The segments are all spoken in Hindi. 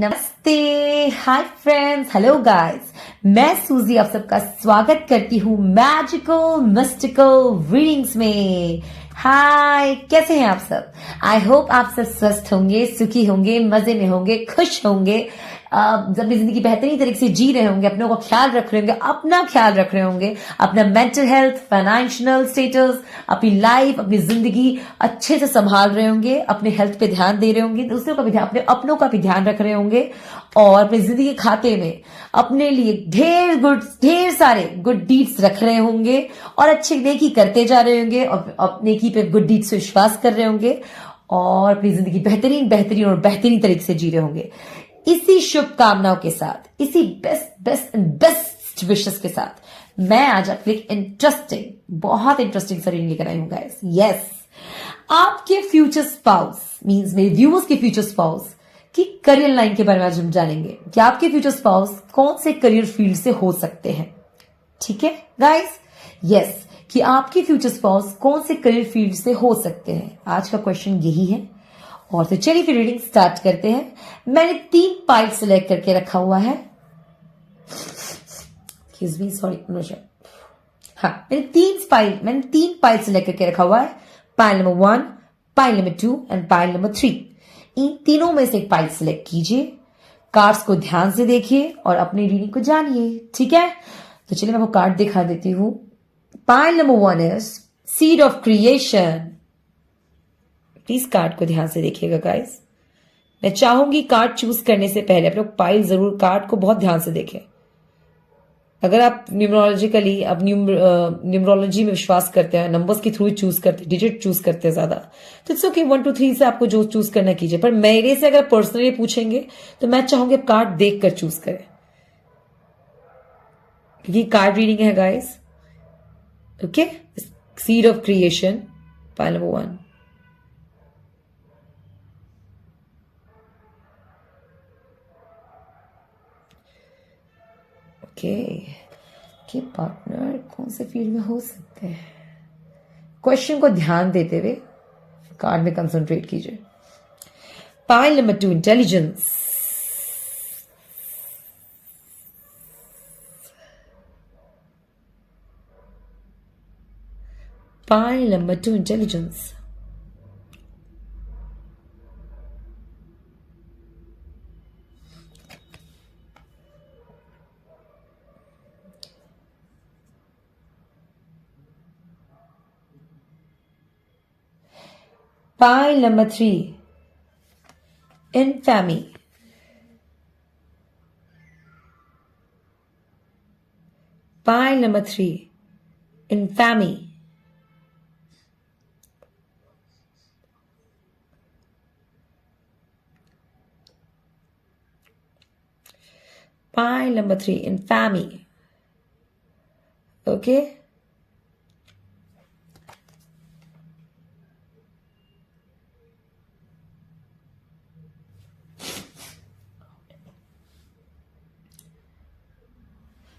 नमस्ते, हाय फ्रेंड्स, हेलो गाइस। मैं सूजी आप सबका स्वागत करती हूँ मैजिकल मिस्टिकल रीडिंग्स में। हाय, कैसे हैं आप सब? आई होप आप सब स्वस्थ होंगे, सुखी होंगे, मजे में होंगे, खुश होंगे, अपनी जिंदगी बेहतरीन तरीके से जी रहे होंगे, अपनों का ख्याल रख रहे होंगे, अपना ख्याल रख रहे होंगे, अपना मेंटल हेल्थ, फाइनेंशियल स्टेटस, अपनी लाइफ, अपनी जिंदगी अच्छे से संभाल रहे होंगे, अपने हेल्थ पे ध्यान दे रहे होंगे, दूसरों का भी ध्यान, अपने अपनों का भी ध्यान रख रहे होंगे और अपनी जिंदगी के खाते में अपने लिए ढेर सारे गुड डीड्स रख रहे होंगे और अच्छे नेकी करते जा रहे होंगे और अपने नेकी पे गुड डीड्स विश्वास कर रहे होंगे और अपनी जिंदगी बेहतरीन और बेहतरीन तरीके से जी रहे होंगे। इसी शुभकामनाओं के साथ, इसी बेस्ट विशेस के साथ मैं आज आपके लिए बहुत इंटरेस्टिंग सा रीडिंग लेकर आई हूं गाइस। यस, आपके फ्यूचर स्पाउस मींस मेरे व्यूअर्स के फ्यूचर स्पाउस की करियर लाइन के बारे में आज हम जानेंगे कि आपके फ्यूचर स्पाउस कौन से करियर फील्ड से हो सकते हैं। ठीक है गाइस, यस, कि आपके फ्यूचर स्पाउस कौन से करियर फील्ड से हो सकते हैं, आज का क्वेश्चन यही है। और तो चलिए फिर रीडिंग स्टार्ट करते हैं। मैंने 3 पाइल सेलेक्ट करके रखा हुआ है। सॉरी, हाँ, मैंने 3 पाइल सेलेक्ट करके रखा हुआ है। Pile number 1, pile number 2 and pile number 3। इन तीनों में से एक पाइल सेलेक्ट कीजिए, कार्ड्स को ध्यान से देखिए और अपनी रीडिंग को जानिए। ठीक है, तो चलिए मैं आपको कार्ड दिखा देती हूं। Pile number 1 is seed of creation. Please card को ध्यान से देखिएगा गाइस। मैं चाहूंगी कार्ड चूज करने से पहले आप लोग पाइल जरूर कार्ड को बहुत ध्यान से देखें। अगर आप न्यूमरोलॉजी में विश्वास करते हैं, नंबर्स के थ्रू चूज करते हैं, डिजिट चूज करते हैं ज्यादा, तो इट्स ओके, 1 2 3 से आपको जो चूज करना कीजिए। पर मेरे से अगर पर्सनली पूछेंगे तो मैं चाहूंगी आप कार्ड देख कर चूज करें, क्योंकि कार्ड रीडिंग है guys. Okay, seed of creation, pile number 1। कि पार्टनर कौन से फील्ड में हो सकते हैं, क्वेश्चन को ध्यान देते हुए कार्ड में कंसंट्रेट कीजिए। Pile number 2, intelligence. Pile number 2, intelligence. Pile number 3, infamy. Pile number 3, infamy. Pile number 3, infamy. Okay.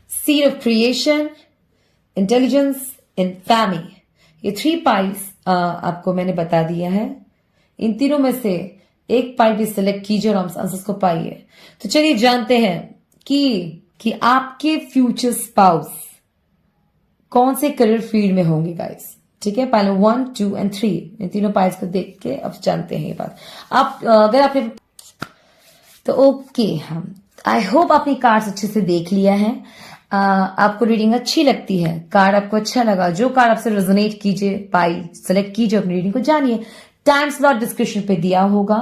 Seed of creation, intelligence, infamy, ये 3 पाइल्स आपको मैंने बता दिया है। इन तीनों में से एक पाइल भी सिलेक्ट कीजिए और आंसर्स को पाइए। तो चलिए जानते हैं कि आपके फ्यूचर स्पाउस कौन से करियर फील्ड में होंगे गाइस। ठीक है, पाइल 1 2 एंड 3, इन तीनों पाइल्स को देख के अब जानते हैं ये बात। आप अगर आपने तो ओके, हम आई होप आपने कार्ड्स अच्छे से देख लिया है। आपको रीडिंग अच्छी लगती है, कार्ड आपको अच्छा लगा, जो कार्ड आपसे रेजोनेट कीजिए, पाई सेलेक्ट कीजिए, अपनी रीडिंग को जानिए। टाइम स्लॉट डिस्क्रिप्शन पे दिया होगा।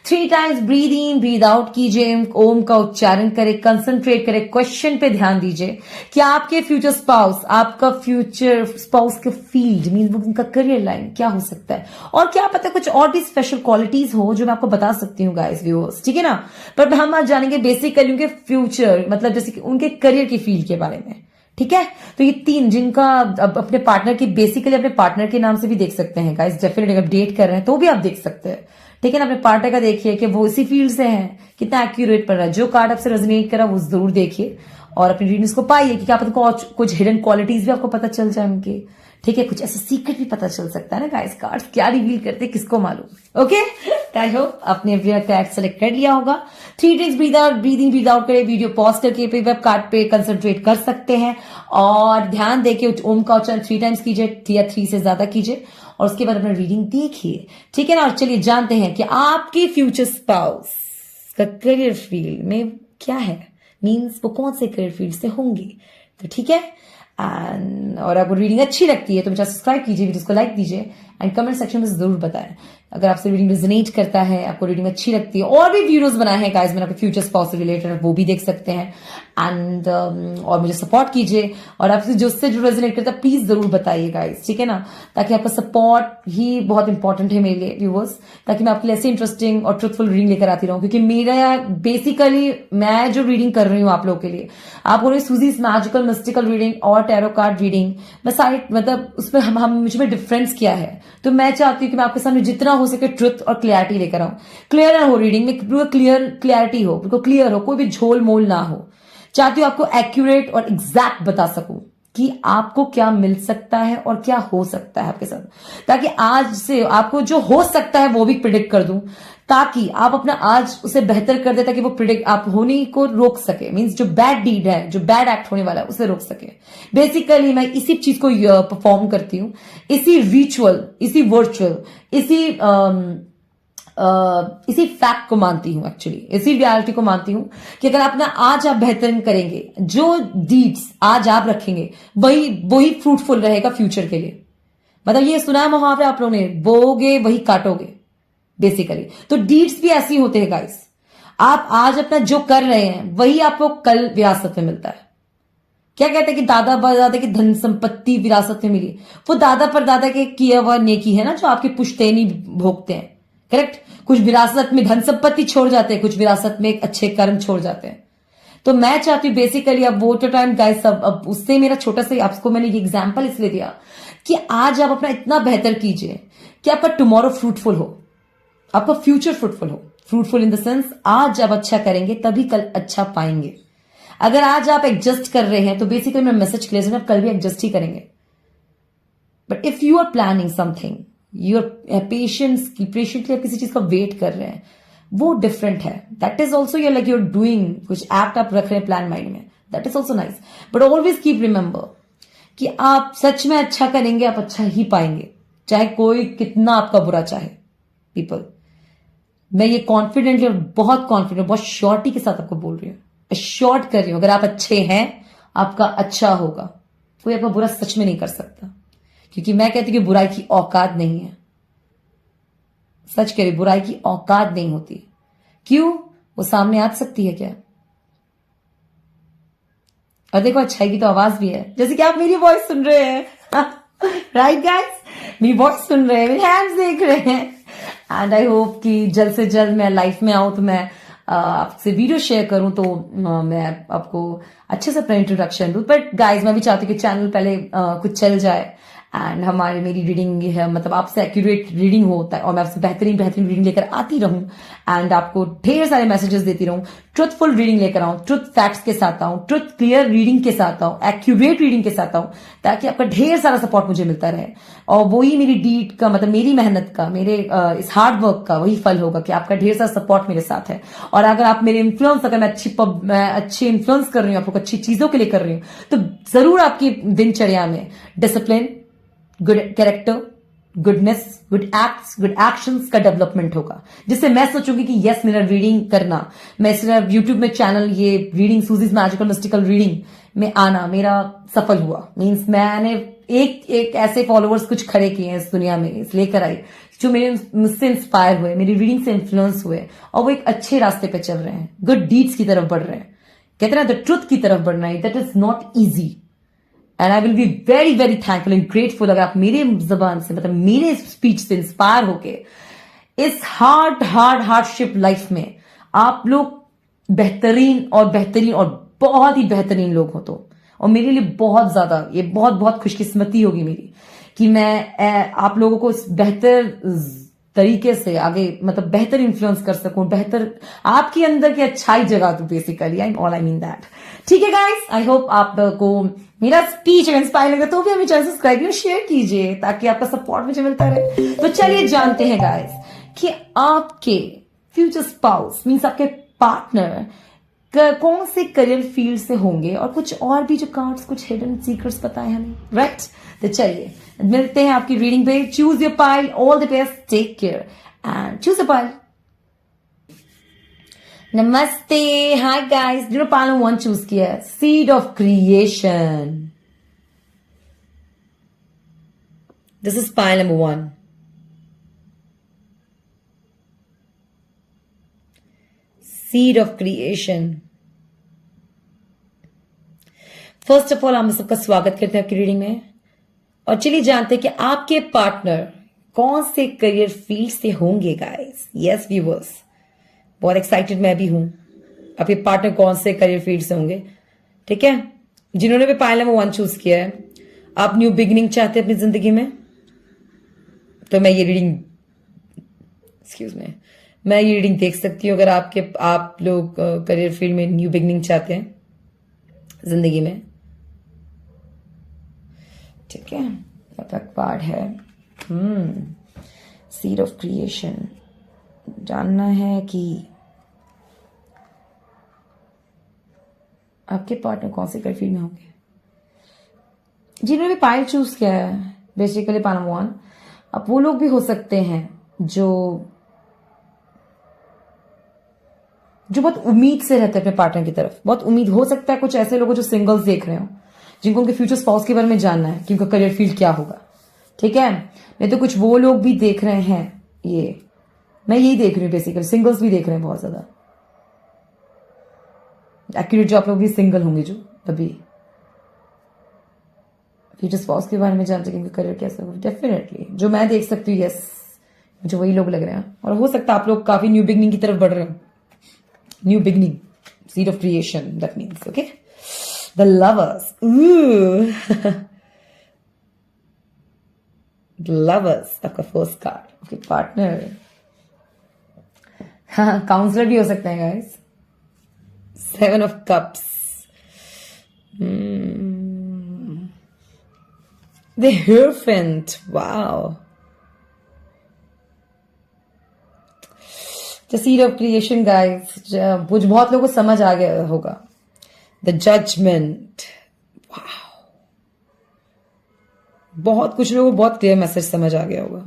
3 times breathe in breathe out कीजिए, ओम का उच्चारण करें, कंसंट्रेट करें, क्वेश्चन पे ध्यान दीजिए कि आपके फ्यूचर स्पाउस, आपका फ्यूचर स्पाउस का फील्ड मीन उनका करियर लाइन क्या हो सकता है, और क्या पता कुछ और भी स्पेशल क्वालिटीज हो जो मैं आपको बता सकती हूँ गाइस व्यूअर्स। ठीक है ना, पर हम आज जानेंगे बेसिकली उनके फ्यूचर, मतलब जैसे कि उनके करियर की फील्ड के बारे में। ठीक है, तो ये 3 जिनका अपने पार्टनर की, बेसिकली अपने पार्टनर के नाम से भी देख सकते हैं गाइस, डेफिनेटली अगर डेट कर रहे हैं तो भी आप देख सकते हैं। ठीक है ना, अपने पार्टनर का देखिए कि वो इसी फील्ड से हैं, कितना एक्यूरेट पड़ रहा है। जो कार्ड आपसे रेजोनेट करा वो जरूर देखिए और अपनी रीडिंग्स को पाइए कि क्या पता कुछ हिडन क्वालिटीज भी आपको पता चल जाए उनकी। ठीक है, कुछ ऐसा सीक्रेट भी पता चल सकता है ना गाइस, कार्ड्स क्या रिवील करते हैं किसको मालूम। ओके, आई होप आपने कार्ड सेलेक्ट कर लिया होगा। 3 times breathe out, breathe in breathe out करें, वीडियो पॉज करके पे वेब कार्ड पे कंसंट्रेट कर सकते हैं और ध्यान देके ओम का उच्चारण 3 टाइम्स कीजिए या 3 से ज्यादा कीजिए और उसके बाद अपना रीडिंग देखिए, ठीक है ना। और चलिए जानते हैं कि आपके फ्यूचर स्पाउस का करियर फील्ड में क्या है, मीन्स वो कौन से करियर फील्ड से होंगे। तो ठीक है, और आपको रीडिंग अच्छी लगती है तो मुझे सब्सक्राइब कीजिए, वीडियो को लाइक दीजिए एंड कमेंट सेक्शन में जरूर बताएं अगर आपसे रीडिंग रेजोनेट करता है, आपको रीडिंग अच्छी लगती है। और भी वीडियोस बनाए हैं गाइस मैंने आपके फ्यूचर स्पाउस से रिलेटेड, वो भी देख सकते हैं एंड और मुझे सपोर्ट कीजिए और आपसे जो रेजोनेट करता है प्लीज जरूर बताइए गाइस, ठीक है ना, ताकि आपका सपोर्ट ही बहुत इंपॉर्टेंट है मेरे लिए व्यूअर्स, ताकि मैं आपके लिए ऐसे इंटरेस्टिंग और ट्रुथफुल रीडिंग लेकर आती रहूं। क्योंकि मेरा बेसिकली मैं जो रीडिंग कर रही हूँ आप लोगों के लिए, आप बोल रहे सूजीज मैजिकल मिस्टिकल रीडिंग और टैरो कार्ड रीडिंग, मैं सारी मतलब उसमें हम मुझ में डिफरेंस क्या है, तो मैं चाहती हूँ कि मैं आपके सामने जितना हो सके ट्रुथ और क्लियरिटी लेकर आऊं। क्लियर ना हो रीडिंग में, क्लियरिटी हो, बिल्कुल क्लियर हो, कोई भी झोल मोल ना हो। चाहती हूँ आपको एक्यूरेट और एग्जैक्ट बता सकूं कि आपको क्या मिल सकता है और क्या हो सकता है आपके साथ, ताकि आज से आपको जो हो सकता है वो भी प्रिडिक्ट कर दूं, ताकि आप अपना आज उसे बेहतर कर दे, ताकि वो प्रिडिक्ट आप होने को रोक सके, मींस जो बैड डीड है, जो बैड एक्ट होने वाला है उसे रोक सके। बेसिकली मैं इसी चीज को परफॉर्म करती हूँ, इसी रिचुअल, इसी वर्चुअल, इसी फैक्ट को मानती हूं, एक्चुअली इसी रियलिटी को मानती हूं कि अगर आप ना आज आप बेहतरीन करेंगे, जो डीड्स आज आप रखेंगे वही फ्रूटफुल रहेगा फ्यूचर के लिए। मतलब ये सुना है मुहावरा आप लोगों ने, बोगे वही काटोगे बेसिकली। तो डीड्स भी ऐसी होते हैं गाइस, आप आज अपना जो कर रहे हैं वही आपको कल विरासत में मिलता है। क्या कहते हैं कि दादा परदादा की धन संपत्ति विरासत में मिली, वो दादा परदादा के किया हुआ नेकी है ना जो आपके पुश्तैनी भोगते हैं, करेक्ट। कुछ विरासत में धन संपत्ति छोड़ जाते हैं, कुछ विरासत में एक अच्छे कर्म छोड़ जाते हैं। तो मैं चाहती हूं बेसिकली, अब वो तो टाइम गाइस, अब उससे मेरा छोटा सा आपको मैंने ये एग्जांपल इसलिए दिया कि आज आप अपना इतना बेहतर कीजिए कि आपका टुमारो फ्रूटफुल हो, आपका फ्यूचर फ्रूटफुल हो। फ्रूटफुल इन द सेंस आज आप अच्छा करेंगे तभी कल अच्छा पाएंगे। अगर आज आप एडजस्ट कर रहे हैं तो बेसिकली मैं मैसेज क्लियर, आप कल भी एडजस्ट ही करेंगे। But if you are planning something, you're patiently आप किसी चीज का वेट कर रहे हैं, वो डिफरेंट है। That is also you're like you're doing कुछ एक्ट आप रख रहे हैं प्लान माइंड में, that is also nice. But always keep remember कि आप सच में अच्छा करेंगे, आप अच्छा ही पाएंगे, चाहे कोई कितना आपका बुरा चाहे। पीपल, मैं ये कॉन्फिडेंटली और बहुत कॉन्फिडेंट, बहुत श्योरिटी के साथ आपको बोल रही हूँ, एश्योर्ड कर रही हूं, अगर आप अच्छे हैं आपका अच्छा होगा, कोई आपका बुरा सच में नहीं कर सकता। क्योंकि मैं कहती हूँ कि बुराई की औकात नहीं है, सच कह रही, बुराई की औकात नहीं होती। क्यों? वो सामने आ सकती है क्या? और देखो अच्छाई की तो आवाज भी है, जैसे कि आप मेरी वॉइस सुन रहे हैं राइट गाइस, मेरी वॉइस सुन रहे हैं, मेरे हैंड्स देख रहे हैं एंड आई होप कि जल्द से जल्द मैं लाइफ में आऊं तो मैं आपसे वीडियो शेयर करूं, तो मैं आपको अच्छे से अपना इंट्रोडक्शन दूं। बट गाइज मैं भी चाहती हूँ कि चैनल पहले कुछ चल जाए एंड मेरी रीडिंग है, मतलब आपसे एक्यूरेट रीडिंग होता है और मैं आपसे बेहतरीन रीडिंग लेकर आती रहूं एंड आपको ढेर सारे मैसेजेस देती रहूं, ट्रुथफुल रीडिंग लेकर आऊं, ट्रुथ फैक्ट्स के साथ आऊं, ट्रुथ क्लियर रीडिंग के साथ आऊं, एक्यूरेट रीडिंग के साथ आऊं, ताकि आपका ढेर सारा सपोर्ट मुझे मिलता रहे। और वही मेरी डीड का, मतलब मेरी मेहनत का, मेरे इस हार्ड वर्क का वही फल होगा कि आपका ढेर सारा सपोर्ट मेरे साथ है। और अगर आप मेरे इन्फ्लुएंस, अगर मैं अच्छी इन्फ्लुएंस कर रही हूँ, आपको अच्छी चीजों के लिए कर रही हूँ, तो जरूर आपकी दिनचर्या में discipline, good character, goodness, good acts, good actions का डेवलपमेंट होगा, जिससे मैं सोचूंगी कि यस मेरा रीडिंग करना, मैं सिर्फ यूट्यूब में चैनल ये रीडिंग सूजीज मैजिकल मिस्टिकल रीडिंग में आना मेरा सफल हुआ। मींस मैंने एक ऐसे फॉलोअर्स कुछ खड़े किए हैं इस दुनिया में, इस लेकर आई जो मुझसे इंस्पायर हुए, मेरी रीडिंग से इन्फ्लुएंस हुए और वो एक अच्छे रास्ते पे चल रहे हैं, गुड डीड्स की तरफ बढ़ रहे हैं। कहते हैं ना द ट्रुथ की तरफ बढ़ना है, that is not easy and I will be very very thankful and grateful अगर आप मेरे जबान से, मतलब मेरे स्पीच से इंस्पायर होके इस हार्डशिप लाइफ में आप लोग बेहतरीन और बहुत ही बेहतरीन लोग हो तो, और मेरे लिए बहुत ज्यादा ये बहुत खुशकिस्मती होगी मेरी कि मैं आप लोगों को इस बेहतर तरीके से आगे मतलब बेहतर इन्फ्लुएंस कर सकूं, बेहतर आपके अंदर की अच्छाई जगा दूं बेसिकली। I mean that. ठीक है गाइस, आई होप आपको मेरा स्पीच इंस्पायर लगा तो भी हमें चैनल सब्सक्राइब और शेयर कीजिए ताकि आपका सपोर्ट मुझे मिलता रहे। तो चलिए जानते हैं गाइस कि आपके फ्यूचर स्पाउस मीन्स आपके पार्टनर कौन से करियर फील्ड से होंगे और कुछ और भी जो कार्ड्स कुछ हिडन सीक्रेट्स बताए हमें, राइट? तो चलिए मिलते हैं आपकी रीडिंग पे। Choose your pile, all the best, take care and choose a pile. नमस्ते, हाय गाइस, जिन्होंने पाइल नंबर 1 चूज किया है, seed of creation. This is pile number 1। Seed of creation. First of all हम सबका स्वागत करते हैं आपकी रीडिंग में और चलिए जानते हैं कि आपके पार्टनर कौन से करियर फील्ड से होंगे गाइस। यस व्यूअर्स, बहुत एक्साइटेड मैं भी हूं, आपके पार्टनर कौन से करियर फील्ड से होंगे। ठीक है, जिन्होंने भी पाइल नंबर 1 चूज किया है, आप न्यू बिगिनिंग चाहते हैं अपनी जिंदगी में, तो मैं ये रीडिंग देख सकती हूँ। अगर आप लोग करियर फील्ड में न्यू बिगिनिंग चाहते हैं जिंदगी में, ठीक है, कार्ड है सीड ऑफ क्रिएशन। जानना है कि आपके पार्टनर कौन से करियर फील्ड में होंगे। जिन्होंने भी पाइल चूज किया है बेसिकली पाइल नंबर 1, अब वो लोग भी हो सकते हैं जो बहुत उम्मीद से रहते हैं अपने पार्टनर की तरफ। बहुत उम्मीद हो सकता है कुछ ऐसे लोग जो सिंगल्स देख रहे हो, जिनको उनके फ्यूचर स्पाउस के बारे में जानना है कि उनका करियर फील्ड क्या होगा। ठीक है, नहीं तो कुछ वो लोग भी देख रहे हैं, ये मैं यही देख रही हूँ बेसिकली, सिंगल्स भी देख रहे हैं बहुत ज्यादा एक्यूरेट, जो आप लोग भी सिंगल होंगे जो अभी फ्यूचर स्पाउस के बारे में जानते हैं कि उनका करियर कैसा होगा। डेफिनेटली जो मैं देख सकती हूँ, यस, मुझे वही लोग लग रहे हैं। और हो सकता है आप लोग काफी न्यू बिगनिंग की तरफ बढ़ रहे हो। New beginning, seed of creation, that means okay. The lovers. Ooh. The lovers, आपका फर्स्ट कार्ड, आपके पार्टनर। हाँ, काउंसलर भी हो सकते हैं guys. 7 of cups. The Hierophant. Wow. The seed of creation guys, कुछ बहुत लोगों को समझ आ गया होगा। The judgment. Wow. बहुत कुछ लोगों को बहुत क्लियर मैसेज समझ आ गया होगा।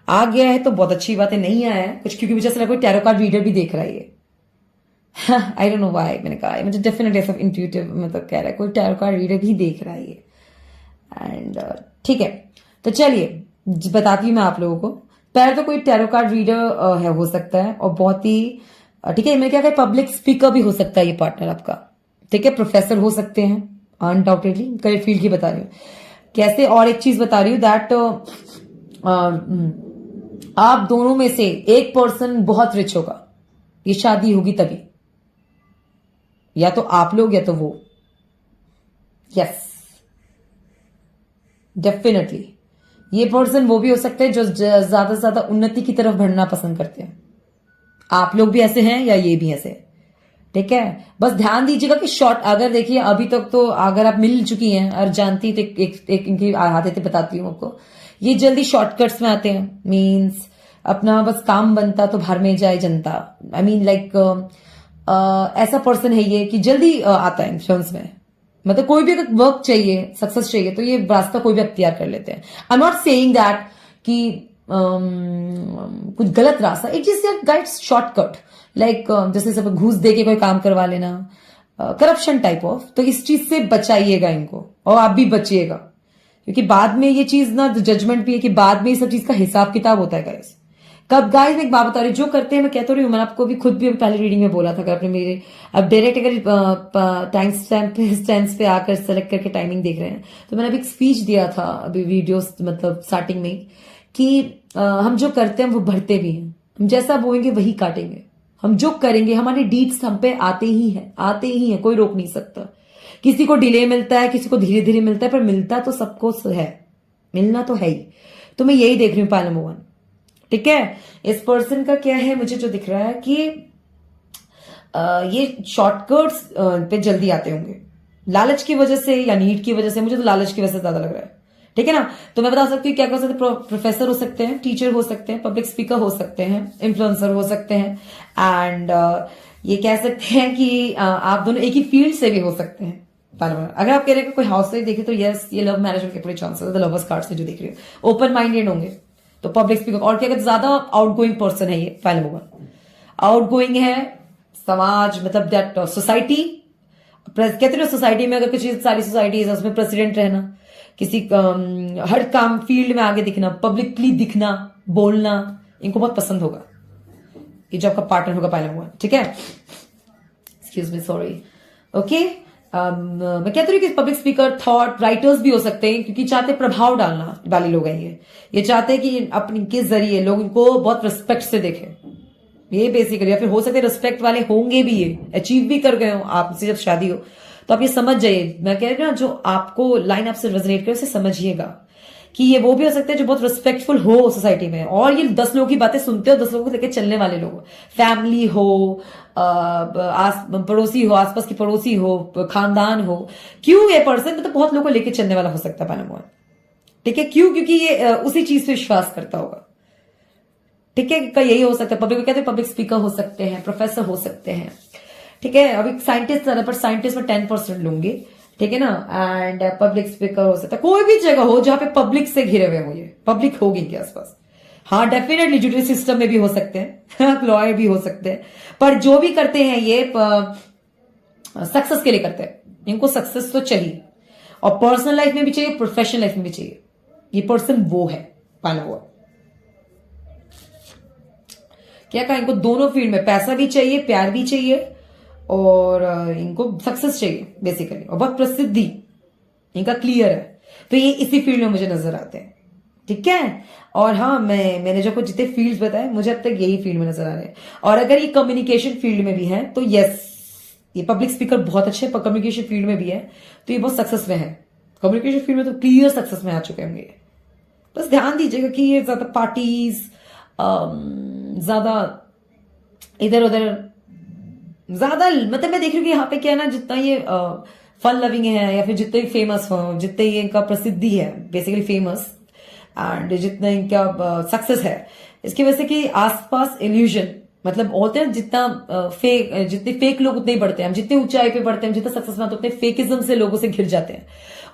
आ गया है तो बहुत अच्छी बात है, नहीं आया है कुछ, क्योंकि मुझे ऐसा लगा कोई टैरो कार्ड रीडर भी देख रहा है ये। आई डोंट नो व्हाई, मैंने कहा मुझे डेफिनेटली ऐसा इंट्यूटिव मतलब कह रहा है कोई टैरो कार्ड रीडर भी देख रहा है ये। एंड ठीक है, तो चलिए बताती हूँ मैं आप लोगों को। पहले तो कोई टैरो कार्ड रीडर है, हो सकता है, और बहुत ही ठीक है, मैं क्या कह, पब्लिक स्पीकर भी हो सकता है ये पार्टनर आपका। ठीक है, प्रोफेसर हो सकते हैं अनडाउटेडली, करियर फील्ड की बता रही हूँ कैसे। और एक चीज बता रही हूँ दैट आप दोनों में से एक पर्सन बहुत रिच होगा, ये शादी होगी तभी, या तो आप लोग या तो वो। यस, डेफिनेटली ये पर्सन वो भी हो सकते हैं जो ज्यादा से ज्यादा उन्नति की तरफ बढ़ना पसंद करते हैं। आप लोग भी ऐसे हैं या ये भी ऐसे। ठीक है, बस ध्यान दीजिएगा कि शॉर्ट, अगर देखिए अभी तक तो अगर आप मिल चुकी हैं और जानती तो एक इनकी आदतें बताती हूँ आपको। ये जल्दी शॉर्टकट्स में आते हैं, मीन्स अपना बस काम बनता तो भार में जाए जनता। आई मीन लाइक ऐसा पर्सन है ये कि जल्दी आता है इन्फ्लुएंस में। मतलब कोई भी अगर वर्क चाहिए, सक्सेस चाहिए, तो ये रास्ता कोई भी अख्तियार कर लेते हैं। I am not saying that कि कुछ गलत रास्ता, it just guides shortcut, like जैसे सब घूस दे के कोई काम करवा लेना, करप्शन टाइप ऑफ। तो इस चीज से बचाइएगा इनको, और आप भी बचिएगा, क्योंकि बाद में ये चीज ना, जजमेंट भी है कि बाद में ये सब चीज का हिसाब किताब होता है गाइस। कब गाइस, मैं एक बात बता रही हूँ, जो करते हैं मैं कहता रही हूँ, मैंने आपको भी खुद भी पहले रीडिंग में बोला था, अगर आपने मेरे अब डायरेक्ट अगर टाइम स्टैम्प पे आकर सेलेक्ट करके टाइमिंग देख रहे हैं, तो मैंने अभी एक स्पीच दिया था अभी वीडियोस मतलब स्टार्टिंग में, कि हम जो करते हैं वो बढ़ते भी हैं, हम जैसा बोएंगे वही काटेंगे। हम जो करेंगे, हमारे डीड्स हम पे आते ही हैं, कोई रोक नहीं सकता। किसी को डिले मिलता है, किसी को धीरे धीरे मिलता है, पर मिलता तो सबको है, मिलना तो है ही। तो मैं यही देख रही हूँ पाइल नंबर 1, ठीक है। इस पर्सन का क्या है, मुझे जो दिख रहा है कि ये शॉर्टकट्स पे जल्दी आते होंगे, लालच की वजह से या नीड की वजह से। मुझे तो लालच की वजह से ज्यादा लग रहा है, ठीक है ना। तो मैं बता सकती हूँ क्या कर सकते हैं, प्रोफेसर हो सकते हैं, टीचर हो सकते हैं, पब्लिक स्पीकर हो सकते हैं, इन्फ्लुएंसर हो सकते हैं, एंड ये कह सकते हैं कि आप दोनों एक ही फील्ड से भी हो सकते हैं। अगर आप कह रहे हैं कोई हाउस वाइफ देखे तो यस, ये लव मैरिज के पूरे चांसेस है। लवर्स कार्ड से जो देख रही हो ओपन माइंडेड होंगे, तो पब्लिक स्पीकर। और क्या, ज्यादा आउटगोइंग पर्सन है ये, पहले होगा आउटगोइंग है, समाज मतलब दैट सोसाइटी, कहते हैं सोसाइटी में अगर कुछ सारी सोसाइटी है उसमें प्रेसिडेंट रहना, किसी हर काम फील्ड में आगे दिखना, पब्लिकली दिखना, बोलना, इनको बहुत पसंद होगा। ये जो आपका पार्टनर होगा पहले हुआ, ठीक है। Excuse me, sorry. ओके, मैं कहती हूँ कि पब्लिक स्पीकर, थॉट राइटर्स भी हो सकते हैं, क्योंकि चाहते प्रभाव डालना वाले लोग हैं ये चाहते हैं कि अपने के जरिए लोग इनको बहुत रिस्पेक्ट से देखें, ये बेसिकली। या फिर हो सकते रिस्पेक्ट वाले होंगे भी, ये अचीव भी कर गए हो आपसे जब शादी हो, तो आप ये समझ जाइए। मैं कह रही हूँ ना, जो आपको लाइन आपसे रेजोनेट करे उसे समझिएगा कि ये वो भी हो सकते हैं जो बहुत रिस्पेक्टफुल हो सोसाइटी में, और ये 10 लोगों की बातें सुनते हो, 10 लोगों को लेकर चलने वाले लोग, फैमिली हो, पड़ोसी हो, आसपास की पड़ोसी हो, खानदान हो। क्यों ये पर्सन मतलब बहुत लोगों को लेकर चलने वाला हो सकता है पानामोहन, ठीक है। क्यों? क्योंकि ये उसी चीज पे विश्वास करता होगा, ठीक है। का यही हो सकता है। पब्लिक कहते हैं पब्लिक स्पीकर हो सकते हैं, प्रोफेसर हो सकते हैं, ठीक है। अभी साइंटिस्ट ज्यादा, पर साइंटिस्ट में 10% लूंगी, ठीक है ना। एंड पब्लिक स्पीकर हो सकता है, कोई भी जगह हो जहां पे पब्लिक से घिरे हुए हो, ये पब्लिक होगी इनके आसपास। हाँ, डेफिनेटली जुडिशल सिस्टम में भी हो सकते हैं, लॉयर भी हो सकते हैं, पर जो भी करते हैं ये सक्सेस के लिए करते हैं। इनको सक्सेस तो चाहिए, और पर्सनल लाइफ में भी चाहिए, प्रोफेशनल लाइफ में भी चाहिए। ये पर्सन वो है, पाना हुआ क्या कहा, इनको दोनों फील्ड में पैसा भी चाहिए, प्यार भी चाहिए, और इनको सक्सेस चाहिए बेसिकली, और बहुत प्रसिद्धि इनका क्लियर है। तो ये इसी फील्ड में मुझे नजर आते हैं, ठीक है। और हाँ, मैंने जो कुछ जितने फील्ड्स बताए, मुझे अब तक यही फील्ड में नजर आ रहे हैं। और अगर ये कम्युनिकेशन फील्ड में भी है तो यस, ये पब्लिक स्पीकर बहुत अच्छे कम्युनिकेशन फील्ड में भी है, तो ये बहुत सक्सेस में है। कम्युनिकेशन फील्ड में तो क्लियर सक्सेस में आ चुके होंगे। बस ध्यान दीजिएगा कि ये ज्यादा पार्टीज, ज्यादा इधर उधर ज्यादा, मतलब मैं देख रही हूँ कि यहाँ पे क्या है ना, जितना ये फन लविंग है, या फिर जितने फेमस हो, जितने ये इनका प्रसिद्धि है, बेसिकली फेमस, एंड जितना इनका सक्सेस है, इसकी वजह से कि आसपास इल्यूजन, मतलब होते हैं जितना जितने फेक लोग उतने ही बढ़ते हैं। हम जितनी ऊंचाई पे बढ़ते हैं, जितना सक्सेस में आते हैं, उतने फेकिज्म से लोगों से घिर जाते हैं,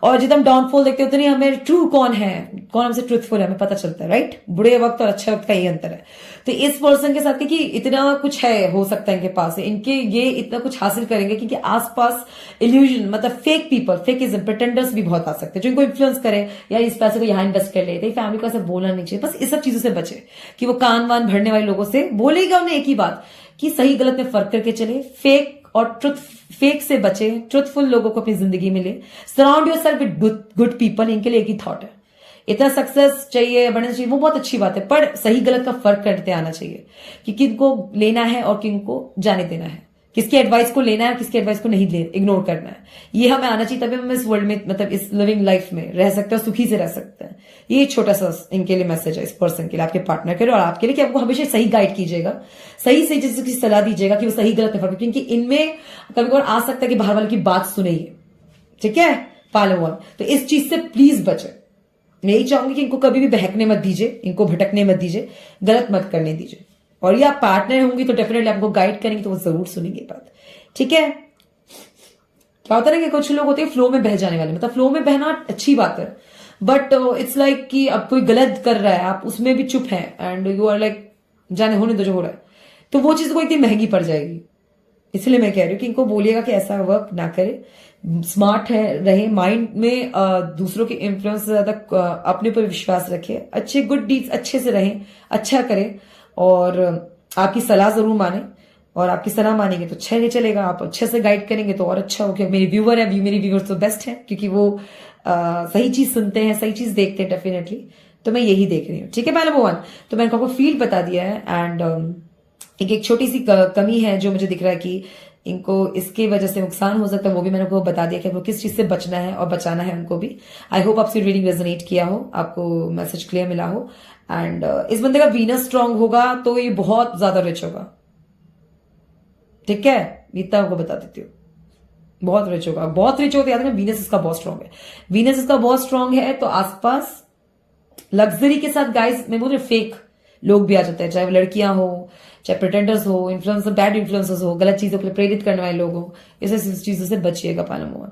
और जितना हम डाउनफॉल देखते हैं उतनी हमें ट्रू कौन है, कौन हमसे ट्रूथफुल है, हमें पता चलता है, राइट। बुरे वक्त और अच्छे वक्त का ही अंतर है। तो इस पर्सन के साथ कि इतना कुछ है, हो सकता है इनके पास इनके ये इतना कुछ हासिल करेंगे, क्योंकि आसपास इल्यूजन, मतलब फेक पीपल, फेकिज्म, प्रिटेंडर्स भी बहुत आ सकते हैं, जो इनको इन्फ्लुएंस करे, या इस पैसे को यहाँ इन्वेस्ट कर लेते। फैमिली को ऐसे बोलना नहीं चाहिए, बस इस सब चीजों से बचे, कि वो कान वान भरने वाले लोगों से बोलेगा उन्हें एक ही बात, कि सही गलत में फर्क करके चले, फेक और ट्रुथ, फेक से बचे, ट्रुथफुल लोगों को अपनी जिंदगी में ले, surround your self with good people. इनके लिए एक ही थॉट है, इतना सक्सेस चाहिए, बढ़ना चाहिए, वो बहुत अच्छी बात है, पर सही गलत का फर्क करते आना चाहिए, कि किनको लेना है और किनको जाने देना है, किसकी एडवाइस को लेना है, किसकी एडवाइस को नहीं इग्नोर करना है। ये हमें आना चाहिए, तभी हम इस वर्ल्ड में, मतलब इस लिविंग लाइफ में रह सकते हैं, और सुखी से रह सकते हैं। ये छोटा सा इनके लिए मैसेज है, इस पर्सन के लिए, आपके पार्टनर के लिए और आपके लिए, कि आपको हमेशा सही गाइड कीजिएगा, सही सही चीज की सलाह दीजिएगा, कि वो सही गलत में फर्क, क्योंकि इनमें कभी कभी आ सकता है कि बाहर वाले की बात सुने, ठीक है, पालो हुआ। तो इस चीज से प्लीज बचे। मैं यही चाहूंगी कि इनको कभी भी बहकने मत दीजिए, इनको भटकने मत दीजिए, गलत मत करने दीजिए। और ये आप पार्टनर होंगी तो डेफिनेटली आपको गाइड करेंगे, तो वो जरूर सुनेंगे बात, ठीक है। क्या होता है ना कि कुछ लोग होते हैं फ्लो में बह जाने वाले, मतलब फ्लो में बहना अच्छी बात है, बट इट्स लाइक कि अब कोई गलत कर रहा है, आप उसमें भी चुप हैं, एंड यू आर लाइक जाने होने दो जो हो रहा है, तो वो चीज को इतनी महंगी पड़ जाएगी। इसलिए मैं कह रही हूँ कि इनको बोलिएगा कि ऐसा वर्क ना करे, स्मार्ट है रहे, माइंड में दूसरों के इन्फ्लुएंस से ज्यादा अपने पर विश्वास रखे, अच्छे गुड डीड्स अच्छे से रहें, अच्छा करें, और आपकी सलाह जरूर माने, और आपकी सलाह मानेंगे तो अच्छा नहीं चलेगा, आप अच्छे से गाइड करेंगे तो और अच्छा हो। क्योंकि मेरे व्यूवर है, मेरी व्यूवर्स तो बेस्ट है, क्योंकि वो सही चीज सुनते हैं, सही चीज देखते हैं डेफिनेटली। तो मैं यही देख रही हूँ, ठीक है पहले भगवान। तो मैंने आपको फील्ड बता दिया है, एंड एक छोटी सी कमी है जो मुझे दिख रहा है कि इनको इसके वजह से नुकसान हो सकता है, वो भी मैंने आपको बता दिया कि आपको किस चीज से बचना है और बचाना है उनको भी। आई होप आपसे रीडिंग रेजोनेट किया हो, आपको मैसेज क्लियर मिला हो। एंड इस बंदे का वीनस स्ट्रांग होगा तो ये बहुत ज्यादा रिच होगा, ठीक है, इतना आपको बता देती हूँ। बहुत रिच होगा, बहुत रिच होता, याद है ना, वीनस इसका बहुत स्ट्रांग है। वीनस इसका बहुत स्ट्रांग है तो आसपास लग्जरी के साथ गाइस मैं बोल रही फेक लोग भी आ जाते हैं, चाहे वो लड़कियां हो, चाहे प्रिटेंडर्स हो, इन्फ्लुएंसर, बैड इन्फ्लुएंसर्स हो, गलत चीजों के लिए प्रेरित करने वाले लोग हो, इस चीजों से बचिएगा पालम हुआ,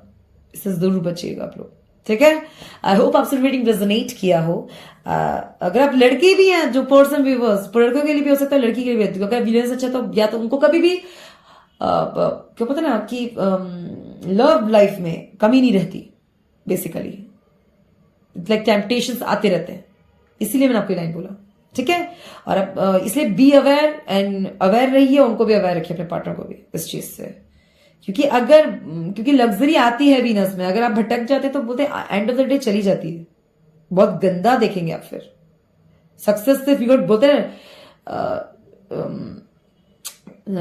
इससे जरूर बचिएगा आप लोग, ठीक है। आई होप आपसे रीडिंग रेजोनेट किया हो। अगर आप लड़के भी हैं जो पर्सन व्यूवर्स, लड़कों के लिए भी हो सकता है, लड़की के लिए भी होती है, अगर वीडियो अच्छा तो या तो उनको कभी भी क्या पता ना कि लव लाइफ में कमी नहीं रहती, बेसिकली लाइक टेम्पटेशंस आते रहते हैं, इसीलिए मैंने आपको लाइन बोला, ठीक है। और अब इसलिए बी अवेयर एंड अवेयर रहिए, उनको भी अवेयर रखिए, अपने पार्टनर को भी इस चीज से, क्योंकि लग्जरी आती है वीनस में, अगर आप भटक जाते तो बोलते एंड ऑफ द डे चली जाती है, बहुत गंदा देखेंगे आप फिर। सक्सेस से फिगर बोलते हैं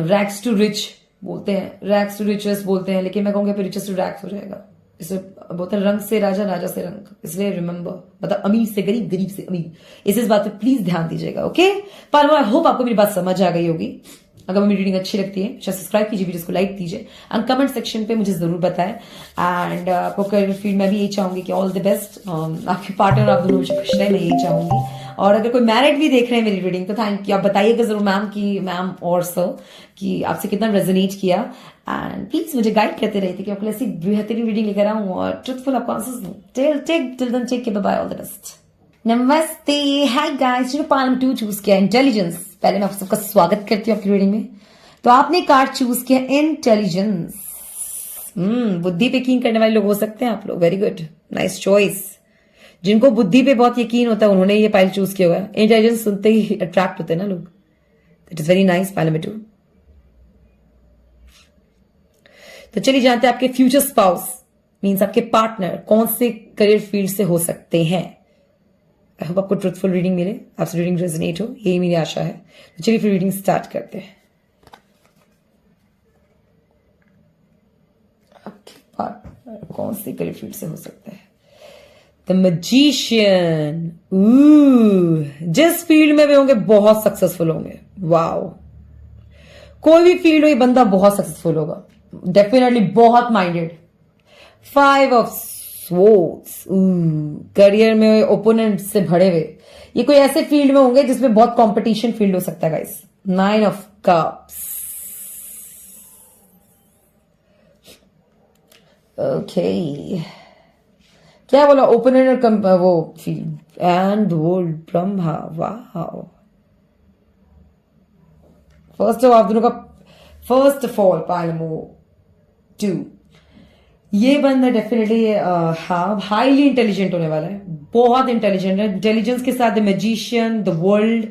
रैक्स टू रिच बोलते हैं, रैक्स टू रिचेस बोलते हैं, लेकिन मैं कहूंगा फिर रिचेस टू रैक्स हो जाएगा। इसे बोलते हैं रंग से राजा, राजा से रंग, इसलिए रिमेंबर, मतलब अमीर से गरीब, गरीब से अमीर, इस बात पे प्लीज ध्यान दीजिएगा, ओके। पर आई होप आपको मेरी बात समझ आ गई होगी। अगर मेरी रीडिंग अच्छी लगती है सब्सक्राइब कीजिए, वीडियो को लाइक कीजिए एंड कमेंट सेक्शन पे मुझे जरूर बताएं। एंड आपको करियर फील्ड में भी यही चाहूंगी कि ऑल द बेस्ट, आपके पार्टनर आप दोनों मुझे खुश रहे, मैं यही चाहूंगी। और अगर कोई मैरिड भी देख रहे हैं मेरी रीडिंग तो थैंक यू, आप बताइएगा जरूर मैम और सर कि आपसे कितना रेजोनेट किया, एंड प्लीज मुझे गाइड करते रहिए कि आपको ऐसी बेहतरीन रीडिंग लेकर आऊं और ट्रुथफुल आपको आंसर्स दूं। Till then take care, bye, all the best. नमस्ते, हाय गाइस, जो पार्ट 2 चूज किया इंटेलिजेंस, पहले मैं आप सबका स्वागत करती हूँ आपकी रीडिंग में। तो आपने कार्ड चूज किया इंटेलिजेंस, बुद्धि पे यकीन करने वाले लोग हो सकते हैं आप लोग, वेरी गुड, नाइस चॉइस। जिनको बुद्धि पे बहुत यकीन होता है उन्होंने ये पाइल चूज किया हुआ है। इंटेलिजेंस सुनते ही अट्रैक्ट होते हैं ना लोग, it is very nice, pile number 2। तो चलिए जानते हैं आपके फ्यूचर स्पाउस मींस आपके पार्टनर कौन से करियर फील्ड से हो सकते हैं। आई होप आपको ट्रुथफुल रीडिंग मिले, आपसे रीडिंग रेजोनेट हो, यही मेरी आशा है। तो चलिए फिर रीडिंग स्टार्ट करते हैं। आपके पार्टनर कौन से करियर फील्ड से हो सकता है। द मैजिशियन, जिस फील्ड में भी होंगे बहुत सक्सेसफुल होंगे, वाओ, कोई भी फील्ड हो ये बंदा बहुत सक्सेसफुल होगा, डेफिनेटली बहुत माइंडेड। 5 ऑफ स्वॉर्ड्स, करियर में ओपोनेंट से भरे हुए, ये कोई ऐसे फील्ड में होंगे जिसमें बहुत कंपटीशन फील्ड हो सकता है गाइस। 9 ऑफ कप्स, ओके, क्या बोला, ओपोनेंट और वो field and world, Brahma, wow. First of आप दोनों का, फर्स्ट ऑफ ऑल पाइल 2, ये बंदा डेफिनेटली हाईली इंटेलिजेंट होने वाला है, बहुत इंटेलिजेंट है। इंटेलिजेंस के साथ the magician, the world,